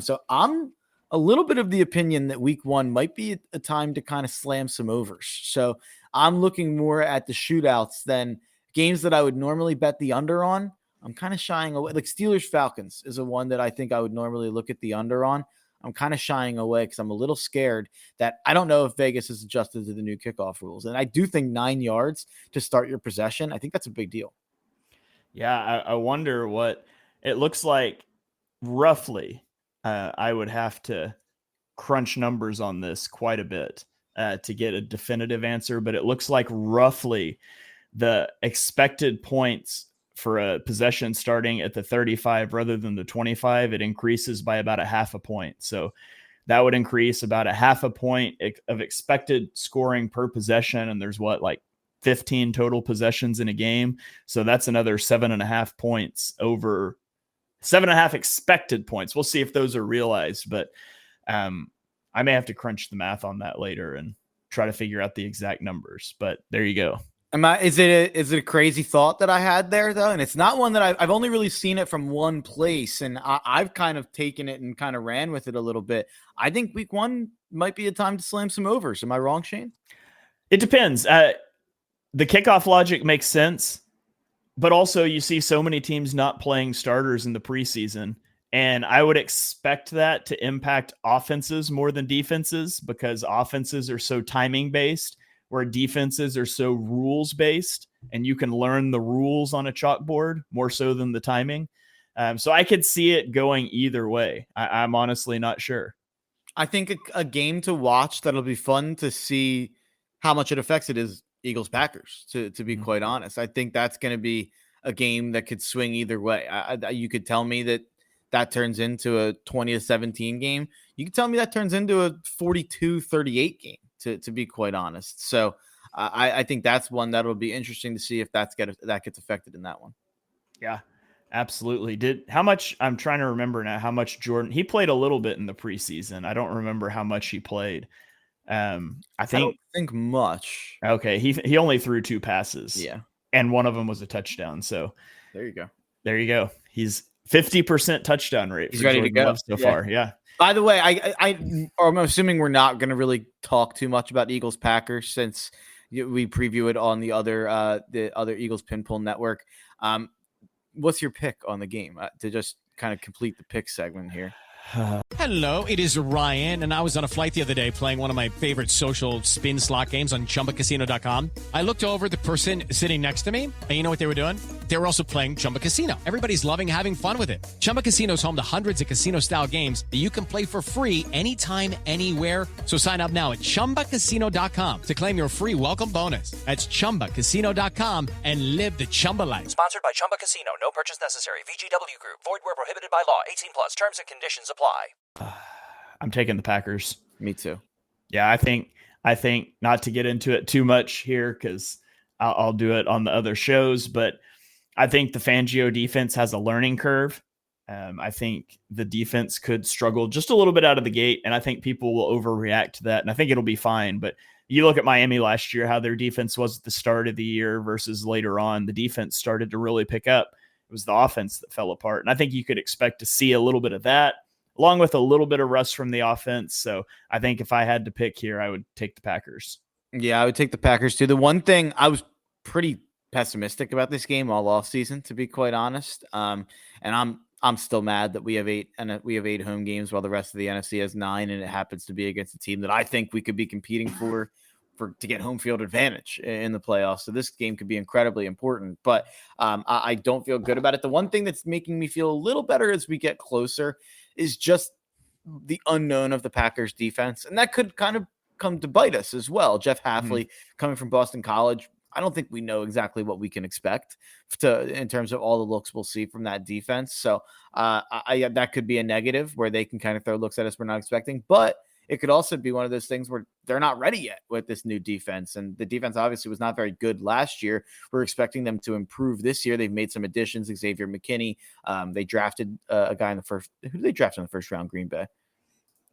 So I'm a little bit of the opinion that week 1 might be a time to kind of slam some overs. So I'm looking more at the shootouts than games that I would normally bet the under on. I'm kind of shying away. Like Steelers Falcons is a one that I think I would normally look at the under on. I'm kind of shying away because I'm a little scared that I don't know if Vegas has adjusted to the new kickoff rules. And I do think 9 yards to start your possession, I think that's a big deal. Yeah, I wonder what it looks like roughly. I would have to crunch numbers on this quite a bit to get a definitive answer, but it looks like roughly the expected points for a possession starting at the 35 rather than the 25, it increases by about a half a point. So that would increase about a half a point of expected scoring per possession. And there's 15 total possessions in a game. So that's another 7.5 points over 7.5 expected points. We'll see if those are realized, but I may have to crunch the math on that later and try to figure out the exact numbers, but there you go. Is it a crazy thought that I had there though? And it's not one that I've only really seen it from one place, and I've kind of taken it and kind of ran with it a little bit. I think week 1 might be a time to slam some overs. Am I wrong, Shane? It depends. The kickoff logic makes sense, but also you see so many teams not playing starters in the preseason. And I would expect that to impact offenses more than defenses because offenses are so timing based, where defenses are so rules based, and you can learn the rules on a chalkboard more so than the timing. So I could see it going either way. I'm honestly not sure. I think a game to watch that'll be fun to see how much it affects it is Eagles Packers, to be quite honest. I think that's going to be a game that could swing either way. You could tell me that turns into a 20-17 game. You could tell me that turns into a 42-38 game. To be quite honest. So I think that's one that'll be interesting to see if that gets affected in that one. Yeah, absolutely. How much, I'm trying to remember now how much Jordan, he played a little bit in the preseason. I don't remember how much he played. I don't think much. Okay. He only threw 2 passes. Yeah. And one of them was a touchdown. So there you go. He's 50% touchdown rate. He's ready to go so far. Yeah. By the way, I'm assuming we're not going to really talk too much about Eagles Packers since we preview it on the other Eagles Pinpool Network. What's your pick on the game to just kind of complete the pick segment here? Hello, it is Ryan, and I was on a flight the other day playing one of my favorite social spin slot games on ChumbaCasino.com. I looked over at the person sitting next to me, and you know what they were doing? They were also playing Chumba Casino. Everybody's loving having fun with it. Chumba Casino is home to hundreds of casino-style games that you can play for free anytime, anywhere. So sign up now at ChumbaCasino.com to claim your free welcome bonus. That's ChumbaCasino.com and live the Chumba life. Sponsored by Chumba Casino. No purchase necessary. VGW Group. Void where prohibited by law. 18+. Terms and conditions apply. I'm taking the Packers. Me too. Yeah, I think not to get into it too much here because I'll do it on the other shows, but I think the Fangio defense has a learning curve. I think the defense could struggle just a little bit out of the gate, and I think people will overreact to that, and I think it'll be fine. But you look at Miami last year, how their defense was at the start of the year versus later on. The defense started to really pick up. It was the offense that fell apart, and I think you could expect to see a little bit of that, along with a little bit of rust from the offense. So I think if I had to pick here, I would take the Packers. Yeah, I would take the Packers too. The one thing I was pretty pessimistic about this game all off season, to be quite honest. And I'm still mad that we have 8 home games while the rest of the NFC has 9, and it happens to be against a team that I think we could be competing for to get home field advantage in the playoffs. So this game could be incredibly important, but I don't feel good about it. The one thing that's making me feel a little better as we get closer is just the unknown of the Packers defense. And that could kind of come to bite us as well. Jeff Hafley coming from Boston College. I don't think we know exactly what we can expect in terms of all the looks we'll see from that defense. So that could be a negative where they can kind of throw looks at us we're not expecting, but it could also be one of those things where they're not ready yet with this new defense. And the defense obviously was not very good last year. We're expecting them to improve this year. They've made some additions. Xavier McKinney. They drafted a guy in the first. Who did they draft in the first round? Green Bay.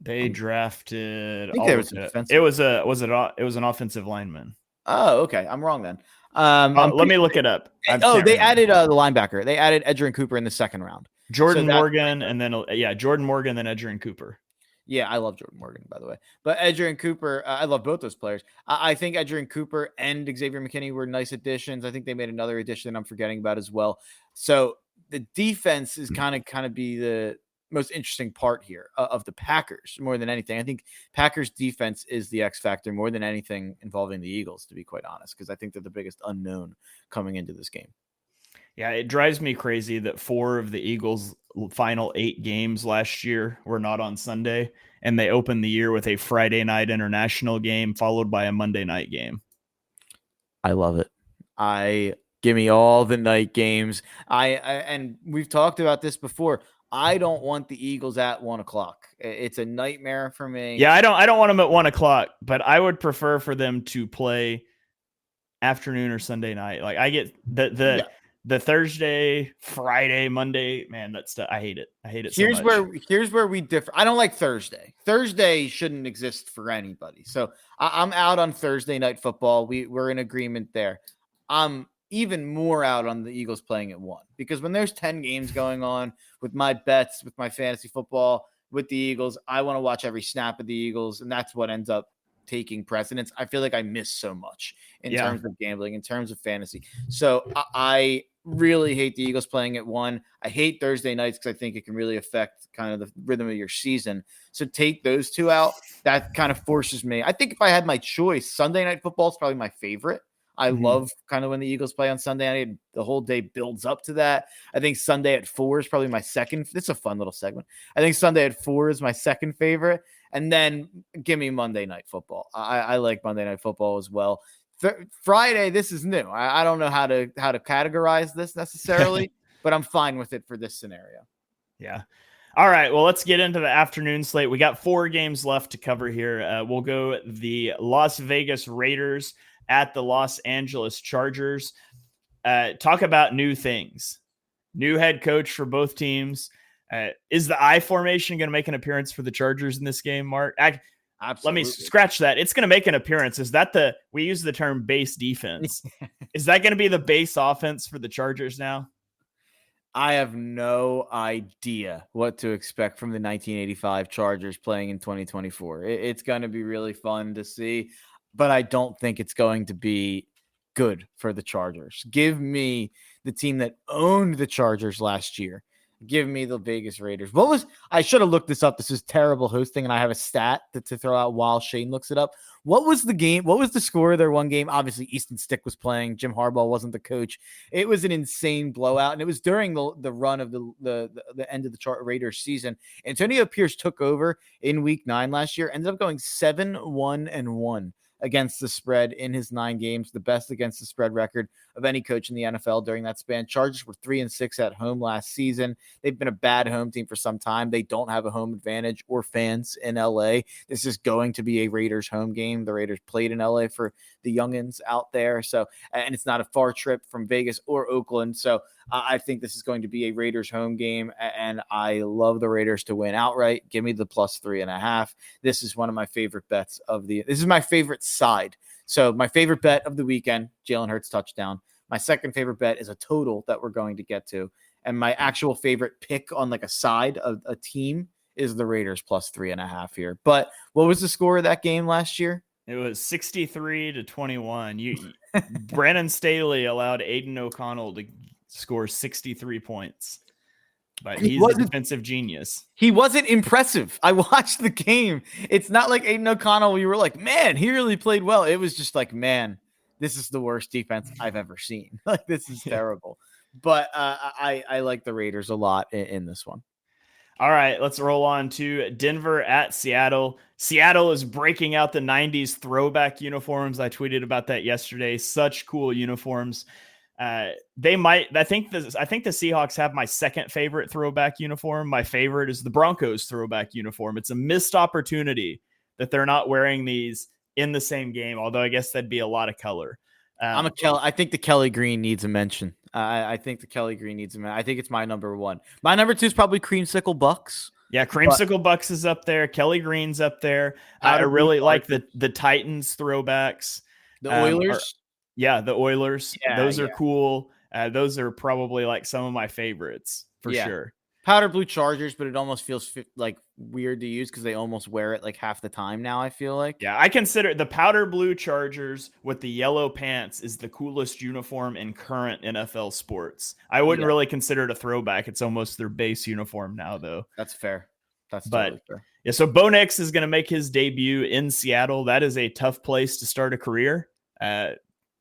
They drafted. It was an offensive lineman. Oh, okay. I'm wrong then. Let me look it up. They added the linebacker. They added Edgerrin Cooper in the second round. Jordan Morgan, and then Jordan Morgan, then Edgerrin Cooper. Yeah, I love Jordan Morgan, by the way. But Edgerrin Cooper, I love both those players. I think Edgerrin Cooper and Xavier McKinney were nice additions. I think they made another addition that I'm forgetting about as well. So the defense is kind of be the most interesting part here of the Packers more than anything. I think Packers defense is the X factor more than anything involving the Eagles, to be quite honest, because I think they're the biggest unknown coming into this game. Yeah, it drives me crazy that 4 of the Eagles' final 8 games last year were not on Sunday, and they opened the year with a Friday night international game followed by a Monday night game. I love it. Give me all the night games. And we've talked about this before. I don't want the Eagles at 1:00. It's a nightmare for me. Yeah, I don't want them at 1:00, but I would prefer for them to play afternoon or Sunday night. Like I get the Thursday, Friday, Monday, man, that's I hate it. I hate it. Here's where we differ. I don't like Thursday. Thursday shouldn't exist for anybody. So I'm out on Thursday night football. We're in agreement there. I'm even more out on the Eagles playing at 1 because when there's 10 games going on with my bets, with my fantasy football, with the Eagles, I want to watch every snap of the Eagles, and that's what ends up taking precedence. I feel like I miss so much in terms of gambling, in terms of fantasy. So I really hate the Eagles playing at 1. I hate Thursday nights because I think it can really affect kind of the rhythm of your season. So take those 2 out. That kind of forces me. I think if I had my choice, Sunday night football is probably my favorite. I love kind of when the Eagles play on Sunday night. The whole day builds up to that. I think Sunday at 4 is probably my second. It's a fun little segment. I think Sunday at 4 is my second favorite. And then give me Monday night football. I like Monday night football as well. Friday, this is new. I don't know how to categorize this necessarily, but I'm fine with it for this scenario. Yeah. All right. Well, let's get into the afternoon slate. We got 4 games left to cover here. We'll go the Las Vegas Raiders at the Los Angeles Chargers. Talk about new things. New head coach for both teams. Is the I formation going to make an appearance for the Chargers in this game, Mark? Absolutely. Let me scratch that. It's going to make an appearance. Is that we use the term base defense? Is that going to be the base offense for the Chargers now? I have no idea what to expect from the 1985 Chargers playing in 2024. It's going to be really fun to see, but I don't think it's going to be good for the Chargers. Give me the team that owned the Chargers last year. Give me the Vegas Raiders. I should have looked this up. This is terrible hosting, and I have a stat to throw out while Shane looks it up. What was the game? What was the score of their one game? Obviously, Easton Stick was playing. Jim Harbaugh wasn't the coach. It was an insane blowout, and it was during the run of the end of the Raiders season. Antonio Pierce took over in Week 9 last year, ended up going 7-1-1 against the spread in his 9 games, the best against the spread record of any coach in the NFL during that span. Chargers were 3-6 at home last season. They've been a bad home team for some time. They don't have a home advantage or fans in LA. This is going to be a Raiders home game. The Raiders played in LA for the youngins out there. So, and it's not a far trip from Vegas or Oakland. So I think this is going to be a Raiders home game, and I love the Raiders to win outright. Give me the +3.5. This is one of my favorite bets this is my favorite side. So my favorite bet of the weekend, Jalen Hurts touchdown. My second favorite bet is a total that we're going to get to. And my actual favorite pick on like a side of a team is the Raiders +3.5 here. But what was the score of that game last year? It was 63-21. Brandon Staley allowed Aiden O'Connell to score 63 points. but He he's a defensive genius. He wasn't impressive. I watched the game. It's not like Aiden O'Connell. We were like, man, he really played well. It was just like, man, this is the worst defense I've ever seen. Like, this is terrible. But I like the Raiders a lot in this one. All right, let's roll on to Denver at Seattle. Seattle is breaking out the 90s throwback uniforms. I tweeted about that yesterday. Such cool uniforms. I think the Seahawks have my second favorite throwback uniform. My favorite is the Broncos throwback uniform. It's a missed opportunity that they're not wearing these in the same game, although I guess that'd be a lot of color. I think the Kelly Green needs a mention. I think the Kelly Green needs a mention. I think it's my number one. My number two is probably Creamsicle Bucks. Yeah, Creamsicle Bucks is up there. Kelly Green's up there. I really like the Titans throwbacks. The Oilers. The Oilers. Yeah, those are cool. Those are probably like some of my favorites for sure. Powder blue Chargers, but it almost feels like weird to use because they almost wear it like half the time now, I feel like. Yeah, I consider the powder blue Chargers with the yellow pants is the coolest uniform in current NFL sports. I wouldn't really consider it a throwback. It's almost their base uniform now, though. That's fair. Totally fair. Yeah, so Bo Nix is going to make his debut in Seattle. That is a tough place to start a career,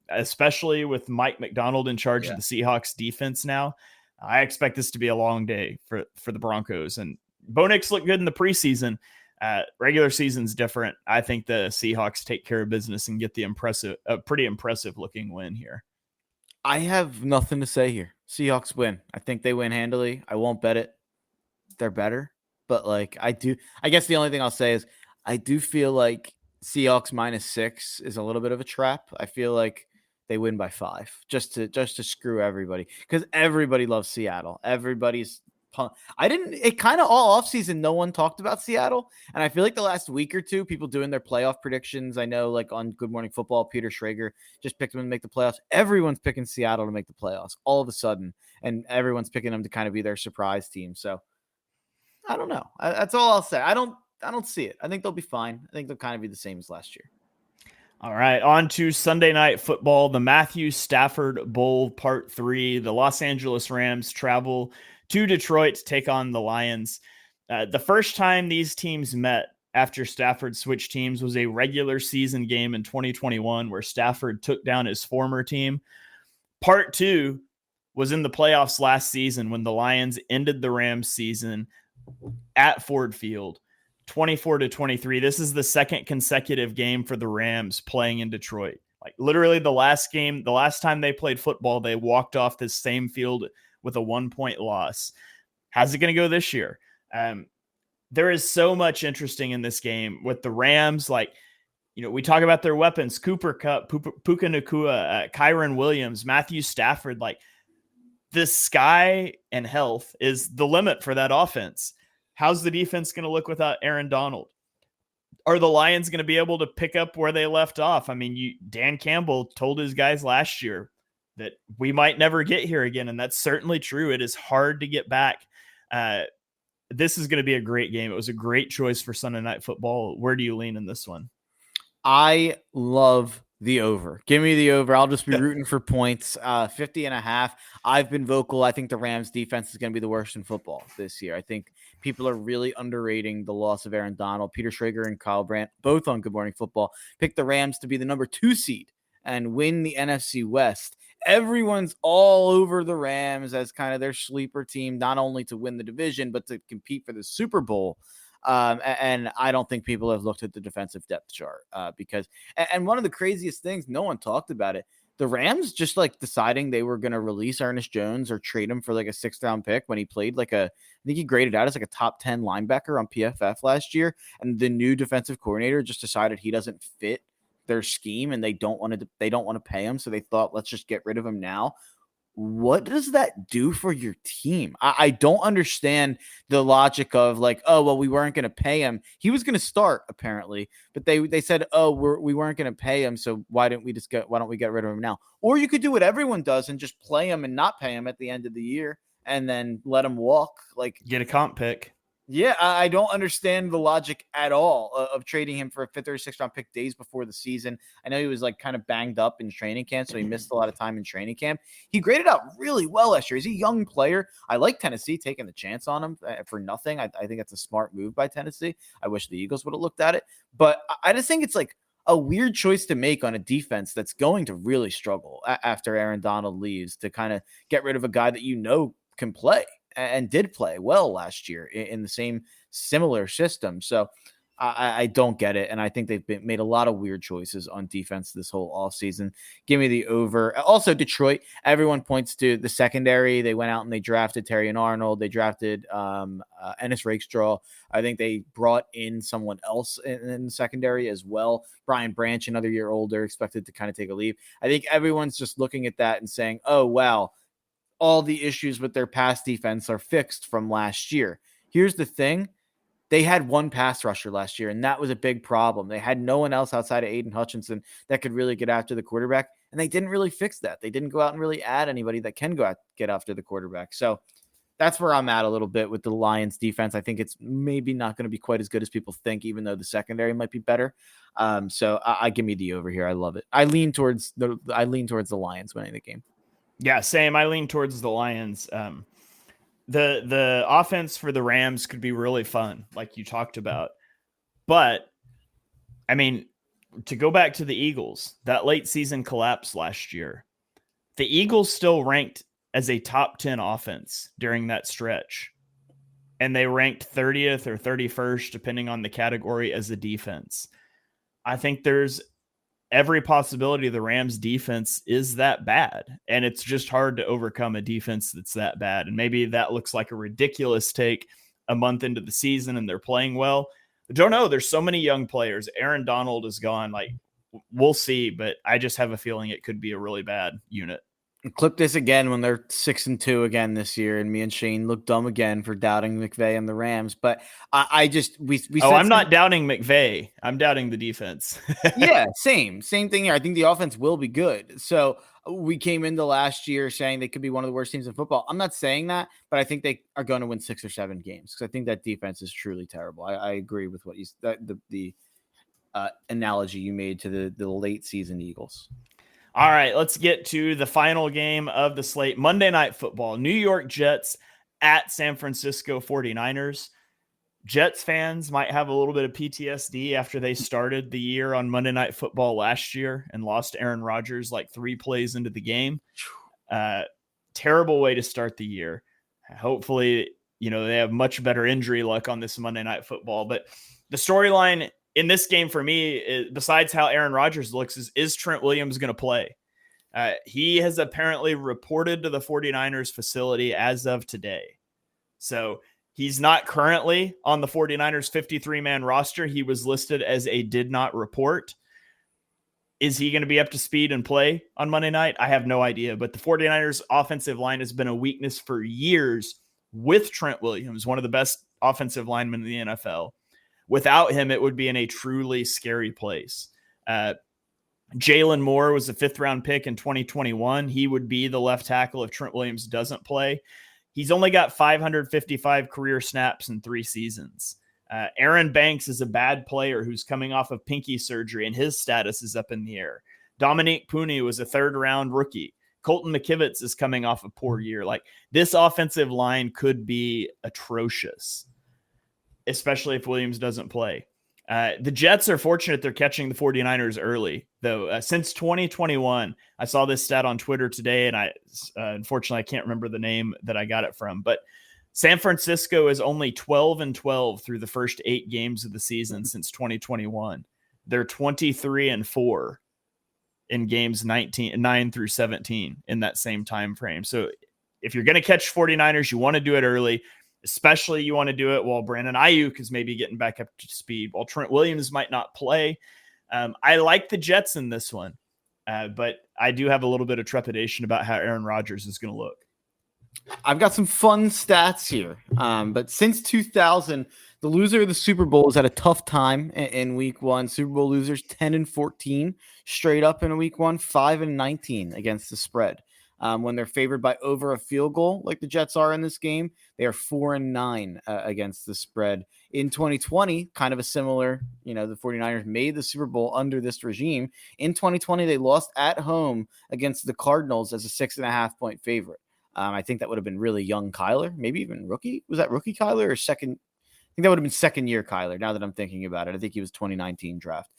especially with Mike McDonald in charge of the Seahawks defense now. I expect this to be a long day for the Broncos. And Bo Nix looked good in the preseason. Regular season's different. I think the Seahawks take care of business and get a pretty impressive looking win here. I have nothing to say here. Seahawks win. I think they win handily. I won't bet it. They're better. But I guess the only thing I'll say is I do feel like Seahawks -6 is a little bit of a trap. I feel like they win by 5 just to screw everybody because everybody loves Seattle. Everybody's it kind of all offseason, no one talked about Seattle. And I feel like the last week or two, people doing their playoff predictions. I know like on Good Morning Football, Peter Schrager just picked them to make the playoffs. Everyone's picking Seattle to make the playoffs all of a sudden. And everyone's picking them to kind of be their surprise team. So I don't know. That's all I'll say. I don't see it. I think they'll be fine. I think they'll kind of be the same as last year. All right, on to Sunday Night Football, the Matthew Stafford Bowl Part 3. The Los Angeles Rams travel to Detroit to take on the Lions. The first time these teams met after Stafford switched teams was a regular season game in 2021 where Stafford took down his former team. Part 2 was in the playoffs last season when the Lions ended the Rams season at Ford Field. 24-23. This is the second consecutive game for the Rams playing in Detroit. Like literally the last time they played football, they walked off this same field with a 1-point loss. How's it going to go this year? There is so much interesting in this game with the Rams. We talk about their weapons, Cooper Kupp, Puka Nacua, Kyron Williams, Matthew Stafford. Like the sky and health is the limit for that offense. How's the defense going to look without Aaron Donald? Are the Lions going to be able to pick up where they left off? I mean, Dan Campbell told his guys last year that we might never get here again, and that's certainly true. It is hard to get back. This is going to be a great game. It was a great choice for Sunday Night Football. Where do you lean in this one? I love the over. Give me the over. I'll just be rooting for points. 50.5. I've been vocal. I think the Rams defense is going to be the worst in football this year. I think people are really underrating the loss of Aaron Donald. Peter Schrager and Kyle Brandt, both on Good Morning Football, picked the Rams to be the number 2 seed and win the NFC West. Everyone's all over the Rams as kind of their sleeper team, not only to win the division, but to compete for the Super Bowl. And I don't think people have looked at the defensive depth chart because one of the craziest things, no one talked about it. The Rams just deciding they were going to release Ernest Jones or trade him for a 6th round pick when he played I think he graded out as a top 10 linebacker on PFF last year. And the new defensive coordinator just decided he doesn't fit their scheme and they don't want to pay him. So they thought, let's just get rid of him now. What does that do for your team? I don't understand the logic of we weren't going to pay him. He was going to start apparently, but they said, we weren't going to pay him. So why don't we get rid of him now? Or you could do what everyone does and just play him and not pay him at the end of the year and then let him walk. Get a comp pick. Yeah, I don't understand the logic at all of trading him for a 5th or 6th round pick days before the season. I know he was like kind of banged up in training camp, so he missed a lot of time in training camp. He graded out really well last year. He's a young player. I like Tennessee taking the chance on him for nothing. I think it's a smart move by Tennessee. I wish the Eagles would have looked at it, but I just think it's like a weird choice to make on a defense that's going to really struggle after Aaron Donald leaves, to kind of get rid of a guy that can play and did play well last year in the same similar system. So I don't get it. And I think they've made a lot of weird choices on defense this whole offseason. Give me the over. Also, Detroit, everyone points to the secondary. They went out and they drafted Terry and Arnold. They drafted Ennis Rakestraw. I think they brought in someone else in the secondary as well. Brian Branch, another year older, expected to kind of take a leave. I think everyone's just looking at that and saying, oh, wow, all the issues with their pass defense are fixed from last year. Here's the thing. They had one pass rusher last year, and that was a big problem. They had no one else outside of Aiden Hutchinson that could really get after the quarterback, and they didn't really fix that. They didn't go out and really add anybody that can get after the quarterback. So that's where I'm at a little bit with the Lions defense. I think it's maybe not going to be quite as good as people think, even though the secondary might be better. So I give me the over here. I love it. I lean towards the Lions winning the game. Yeah, same. I lean towards the Lions. The offense for the Rams could be really fun, like you talked about. But, I mean, to go back to the Eagles, that late season collapse last year, the Eagles still ranked as a top 10 offense during that stretch. And they ranked 30th or 31st, depending on the category, as a defense. I think there's every possibility the Rams defense is that bad, and it's just hard to overcome a defense that's that bad. And maybe that looks like a ridiculous take a month into the season and they're playing well. I don't know. There's so many young players. Aaron Donald is gone. Like, we'll see, but I just have a feeling it could be a really bad unit. Clip this again when they're 6-2 again this year, and me and Shane look dumb again for doubting McVay and the Rams. But I'm not doubting McVay. I'm doubting the defense. Yeah, same thing here. I think the offense will be good. So we came into last year saying they could be one of the worst teams in football. I'm not saying that, but I think they are going to win 6 or 7 games because I think that defense is truly terrible. I agree with what the analogy you made to the late season Eagles. All right, let's get to the final game of the slate. Monday Night Football, New York Jets at San Francisco 49ers. Jets fans might have a little bit of PTSD after they started the year on Monday Night Football last year and lost Aaron Rodgers like 3 plays into the game. Terrible way to start the year. Hopefully, they have much better injury luck on this Monday Night Football. But the storyline in this game for me, besides how Aaron Rodgers looks, is Trent Williams going to play? He has apparently reported to the 49ers facility as of today. So he's not currently on the 49ers 53-man roster. He was listed as a did not report. Is he going to be up to speed and play on Monday night? I have no idea. But the 49ers offensive line has been a weakness for years with Trent Williams, one of the best offensive linemen in the NFL. Without him, it would be in a truly scary place. Jalen Moore was a 5th-round pick in 2021. He would be the left tackle if Trent Williams doesn't play. He's only got 555 career snaps in 3 seasons. Aaron Banks is a bad player who's coming off of pinky surgery, and his status is up in the air. Dominique Pooney was a 3rd-round rookie. Colton McKivitz is coming off a poor year. Like, this offensive line could be atrocious, especially if Williams doesn't play. The Jets are fortunate they're catching the 49ers early, though. Since 2021, I saw this stat on Twitter today, and unfortunately, I can't remember the name that I got it from, but San Francisco is only 12-12 through the first 8 games of the season since 2021. They're 23-4 in games 9 through 17 in that same time frame. So if you're going to catch 49ers, you want to do it early. Especially you want to do it while Brandon Ayuk is maybe getting back up to speed, while Trent Williams might not play. I like the Jets in this one, but I do have a little bit of trepidation about how Aaron Rodgers is going to look. I've got some fun stats here, but since 2000, the loser of the Super Bowl has had a tough time in week 1. Super Bowl losers 10-14 straight up in week 1, 5-19 against the spread. When they're favored by over a field goal, like the Jets are in this game, they are 4-9 against the spread. In 2020, kind of a similar, the 49ers made the Super Bowl under this regime. In 2020, they lost at home against the Cardinals as a 6.5-point favorite. I think that would have been really young Kyler, maybe even rookie. Was that rookie Kyler or second? I think that would have been second year Kyler. Now that I'm thinking about it, I think he was 2019 draft.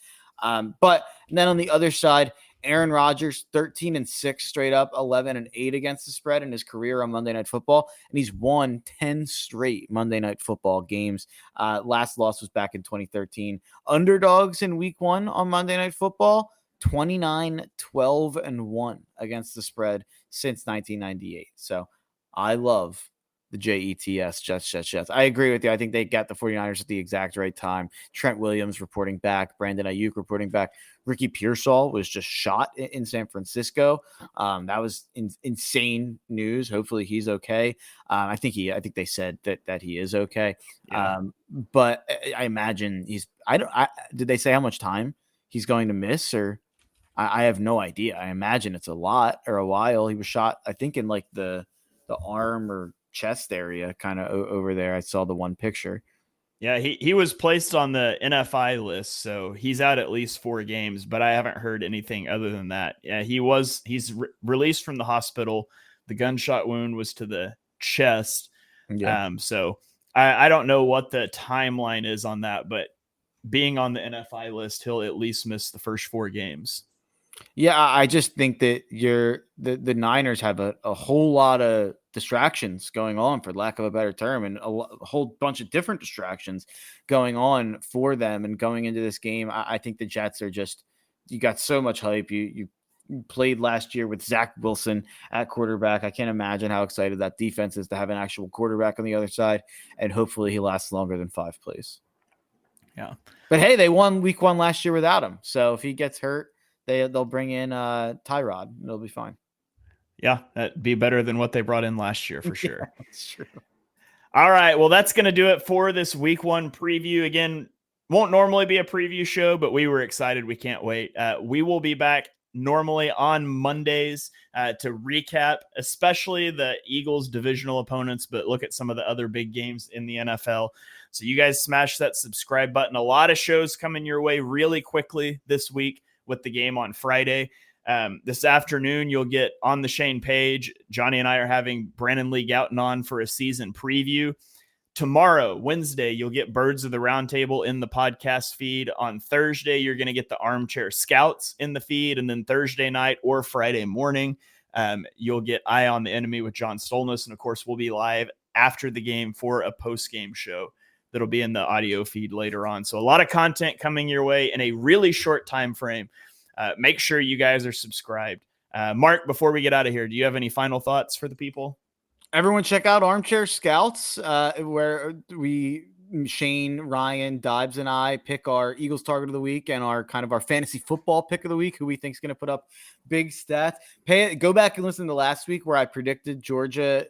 But then on the other side, Aaron Rodgers, 13-6 straight up, 11-8 against the spread in his career on Monday Night Football. And he's won 10 straight Monday Night Football games. Last loss was back in 2013. Underdogs in week 1 on Monday Night Football, 29-12-1 against the spread since 1998. So I love the Jets, Jets. I agree with you. I think they got the 49ers at the exact right time. Trent Williams reporting back, Brandon Ayuk reporting back. Ricky Pearsall was just shot in San Francisco. That was insane news. Hopefully he's okay. I think they said that he is okay. Yeah. But I imagine did they say how much time he's going to miss, or I have no idea. I imagine it's a lot or a while. He was shot, I think, in like the arm or chest area, kind of over there. I saw the one picture. Yeah, he was placed on the NFI list, so he's out at least 4 games, but I haven't heard anything other than that. Yeah, he's released from the hospital. The gunshot wound was to the chest. Yeah. So I don't know what the timeline is on that, but being on the NFI list, he'll at least miss the first 4 games. Yeah, I just think that the Niners have a whole lot of distractions going on, for lack of a better term, and a whole bunch of different distractions going on for them. And going into this game, I think the Jets are you got so much hype. You played last year with Zach Wilson at quarterback. I can't imagine how excited that defense is to have an actual quarterback on the other side, and hopefully he lasts longer than 5 plays. Yeah. But hey, they won week 1 last year without him. So if he gets hurt, they'll bring in Tyrod. And it'll be fine. Yeah, that'd be better than what they brought in last year for sure. Yeah, that's true. All right, well, that's going to do it for this week 1 preview. Again, won't normally be a preview show, but we were excited. We can't wait. We will be back normally on Mondays to recap, especially the Eagles divisional opponents, but look at some of the other big games in the NFL. So you guys smash that subscribe button. A lot of shows coming your way really quickly this week with the game on Friday. This afternoon, you'll get on the Shane page. Johnny and I are having Brandon Lee Gouton on for a season preview. Tomorrow, Wednesday, you'll get Birds of the Roundtable in the podcast feed. On Thursday, you're going to get the Armchair Scouts in the feed. And then Thursday night or Friday morning, you'll get Eye on the Enemy with John Stolness. And of course, we'll be live after the game for a post-game show that'll be in the audio feed later on. So a lot of content coming your way in a really short time frame. Make sure you guys are subscribed. Mark, before we get out of here, do you have any final thoughts for the people? Everyone check out Armchair Scouts, where Shane, Ryan, Dibes, and I pick our Eagles target of the week and our fantasy football pick of the week, who we think is going to put up big stats. Go back and listen to last week where I predicted Georgia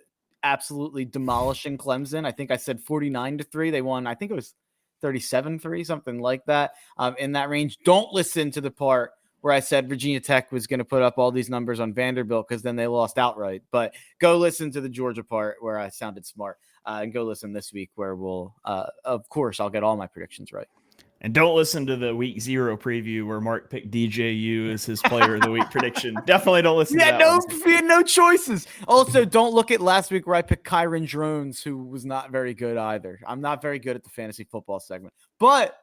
absolutely demolishing Clemson. I think I said 49-3. They won, I think it was 37-3, something like that, in that range. Don't listen to the part where I said Virginia Tech was going to put up all these numbers on Vanderbilt, because then they lost outright. But go listen to the Georgia part where I sounded smart, and go listen this week where we'll, of course, I'll get all my predictions right. And don't listen to the week 0 preview where Mark picked DJU as his player of the week prediction. Definitely don't listen to that one. We had no choices. Also, don't look at last week where I picked Kyron Drones, who was not very good either. I'm not very good at the fantasy football segment. But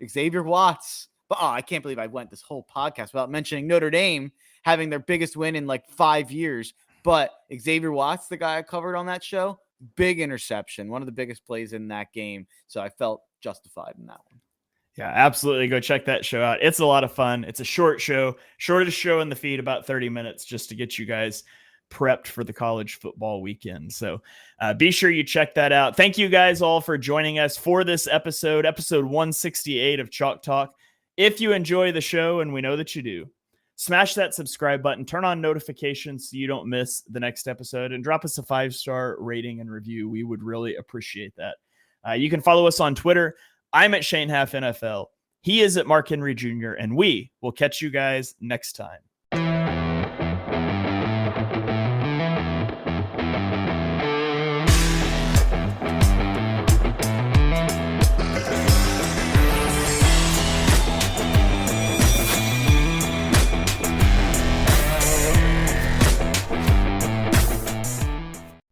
Xavier Watts. But I can't believe I went this whole podcast without mentioning Notre Dame having their biggest win in like 5 years. But Xavier Watts, the guy I covered on that show, big interception, one of the biggest plays in that game. So I felt justified in that one. Yeah, absolutely. Go check that show out. It's a lot of fun. It's a short show, shortest show in the feed, about 30 minutes, just to get you guys prepped for the college football weekend. So be sure you check that out. Thank you guys all for joining us for this episode 168 of Chalk Talk. If you enjoy the show, and we know that you do, smash that subscribe button, turn on notifications so you don't miss the next episode, and drop us a 5-star rating and review. We would really appreciate that. You can follow us on Twitter. I'm at Shane Half NFL. He is at Mark Henry Jr., and we will catch you guys next time.